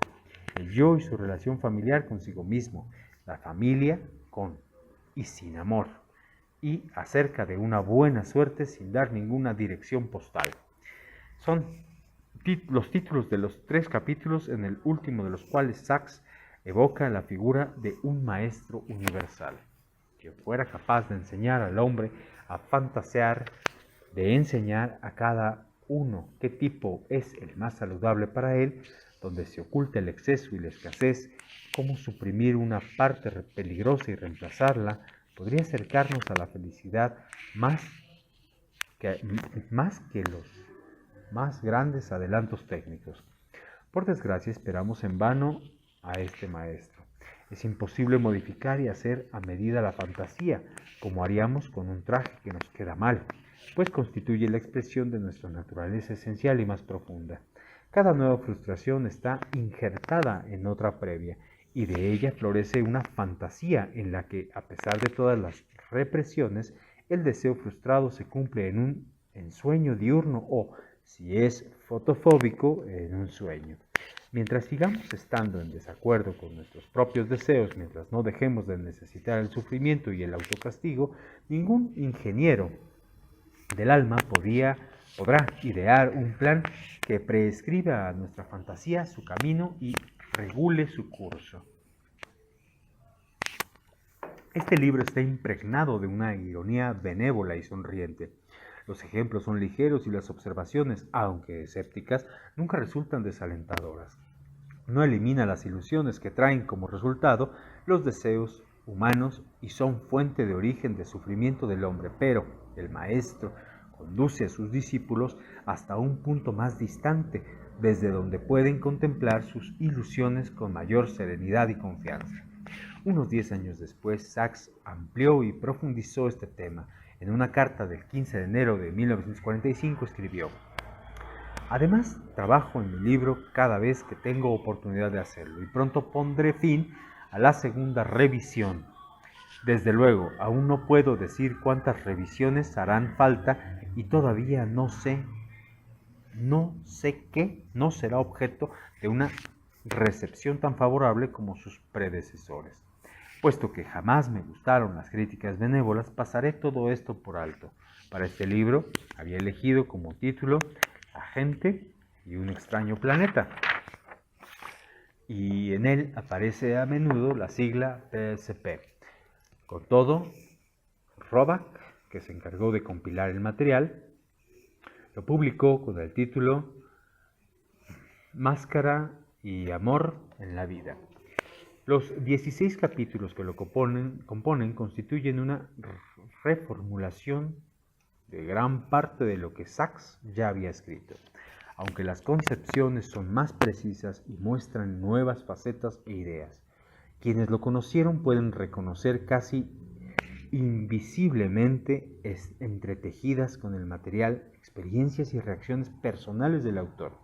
El yo y su relación familiar consigo mismo, la familia con y sin amor, y acerca de una buena suerte sin dar ninguna dirección postal. Son los títulos de los 3 capítulos, en el último de los cuales Sachs evoca la figura de un maestro universal, que fuera capaz de enseñar al hombre a fantasear, de enseñar a cada uno qué tipo es el más saludable para él, donde se oculta el exceso y la escasez, cómo suprimir una parte peligrosa y reemplazarla, podría acercarnos a la felicidad más que los más grandes adelantos técnicos. Por desgracia, esperamos en vano a este maestro. Es imposible modificar y hacer a medida la fantasía, como haríamos con un traje que nos queda mal, pues constituye la expresión de nuestra naturaleza esencial y más profunda. Cada nueva frustración está injertada en otra previa, y de ella florece una fantasía en la que, a pesar de todas las represiones, el deseo frustrado se cumple en un ensueño diurno o, si es fotofóbico, en un sueño. Mientras sigamos estando en desacuerdo con nuestros propios deseos, mientras no dejemos de necesitar el sufrimiento y el autocastigo, ningún ingeniero del alma podrá idear un plan que prescriba a nuestra fantasía su camino y regule su curso. Este libro está impregnado de una ironía benévola y sonriente. Los ejemplos son ligeros y las observaciones, aunque escépticas, nunca resultan desalentadoras. No elimina las ilusiones que traen como resultado los deseos humanos y son fuente de origen de sufrimiento del hombre, pero el maestro conduce a sus discípulos hasta un punto más distante, desde donde pueden contemplar sus ilusiones con mayor serenidad y confianza. Unos 10 años después, Sachs amplió y profundizó este tema. En una carta del 15 de enero de 1945 escribió: además, trabajo en mi libro cada vez que tengo oportunidad de hacerlo y pronto pondré fin a la segunda revisión. Desde luego, aún no puedo decir cuántas revisiones harán falta y todavía no sé qué no será objeto de una recepción tan favorable como sus predecesores. Puesto que jamás me gustaron las críticas benévolas, pasaré todo esto por alto. Para este libro había elegido como título La gente y un extraño planeta. Y en él aparece a menudo la sigla PSP. Con todo, Roback, que se encargó de compilar el material, lo publicó con el título Máscara y amor en la vida. Los 16 capítulos que lo componen constituyen una reformulación de gran parte de lo que Sachs ya había escrito, aunque las concepciones son más precisas y muestran nuevas facetas e ideas. Quienes lo conocieron pueden reconocer casi invisiblemente entretejidas con el material experiencias y reacciones personales del autor,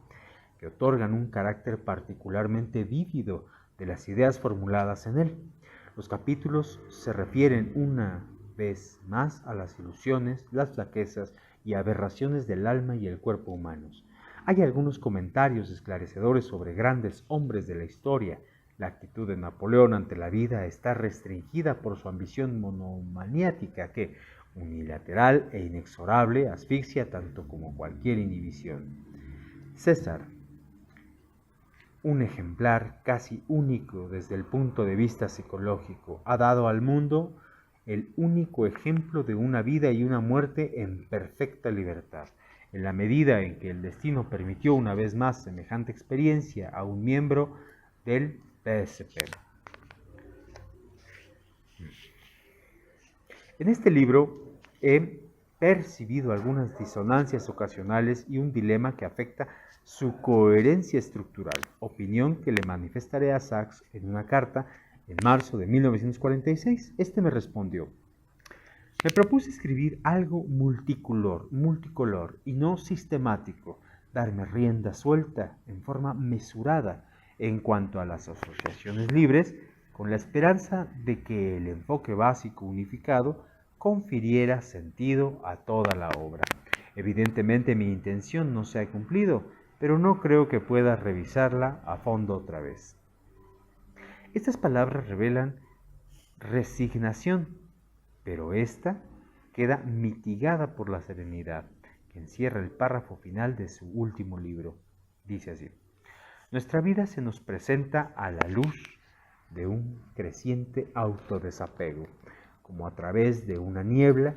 que otorgan un carácter particularmente vívido de las ideas formuladas en él. Los capítulos se refieren una vez más a las ilusiones, las flaquezas y aberraciones del alma y el cuerpo humanos. Hay algunos comentarios esclarecedores sobre grandes hombres de la historia. La actitud de Napoleón ante la vida está restringida por su ambición monomaniática que, unilateral e inexorable, asfixia tanto como cualquier inhibición. César, un ejemplar casi único desde el punto de vista psicológico, ha dado al mundo el único ejemplo de una vida y una muerte en perfecta libertad. En la medida en que el destino permitió una vez más semejante experiencia a un miembro del PSP. En este libro he percibido algunas disonancias ocasionales y un dilema que afecta su coherencia estructural, opinión que le manifestaré a Sachs en una carta en marzo de 1946. Este me respondió: me propuse escribir algo multicolor y no sistemático, darme rienda suelta en forma mesurada en cuanto a las asociaciones libres, con la esperanza de que el enfoque básico unificado confiriera sentido a toda la obra. Evidentemente mi intención no se ha cumplido, pero no creo que pueda revisarla a fondo otra vez. Estas palabras revelan resignación, pero esta queda mitigada por la serenidad que encierra el párrafo final de su último libro. Dice así: nuestra vida se nos presenta a la luz de un creciente autodesapego, como a través de una niebla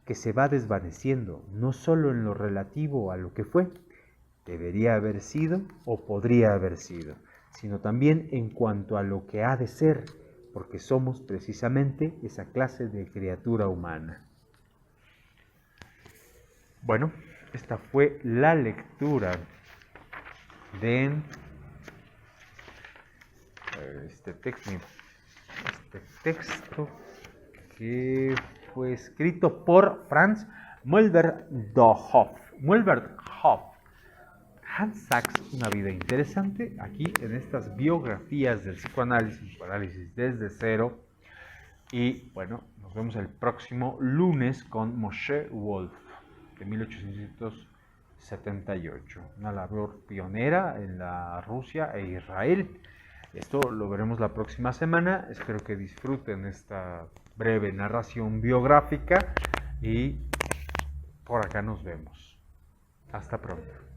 que se va desvaneciendo, no solo en lo relativo a lo que fue, debería haber sido o podría haber sido, sino también en cuanto a lo que ha de ser, porque somos precisamente esa clase de criatura humana. Bueno, esta fue la lectura de este texto que fue escrito por Franz Muehlberghoff. Hans Sachs, una vida interesante, aquí en estas biografías del psicoanálisis desde cero. Y bueno, nos vemos el próximo lunes con Moshe Wolf, de 1878, una labor pionera en la Rusia e Israel. Esto lo veremos la próxima semana. Espero que disfruten esta breve narración biográfica y por acá nos vemos. Hasta pronto.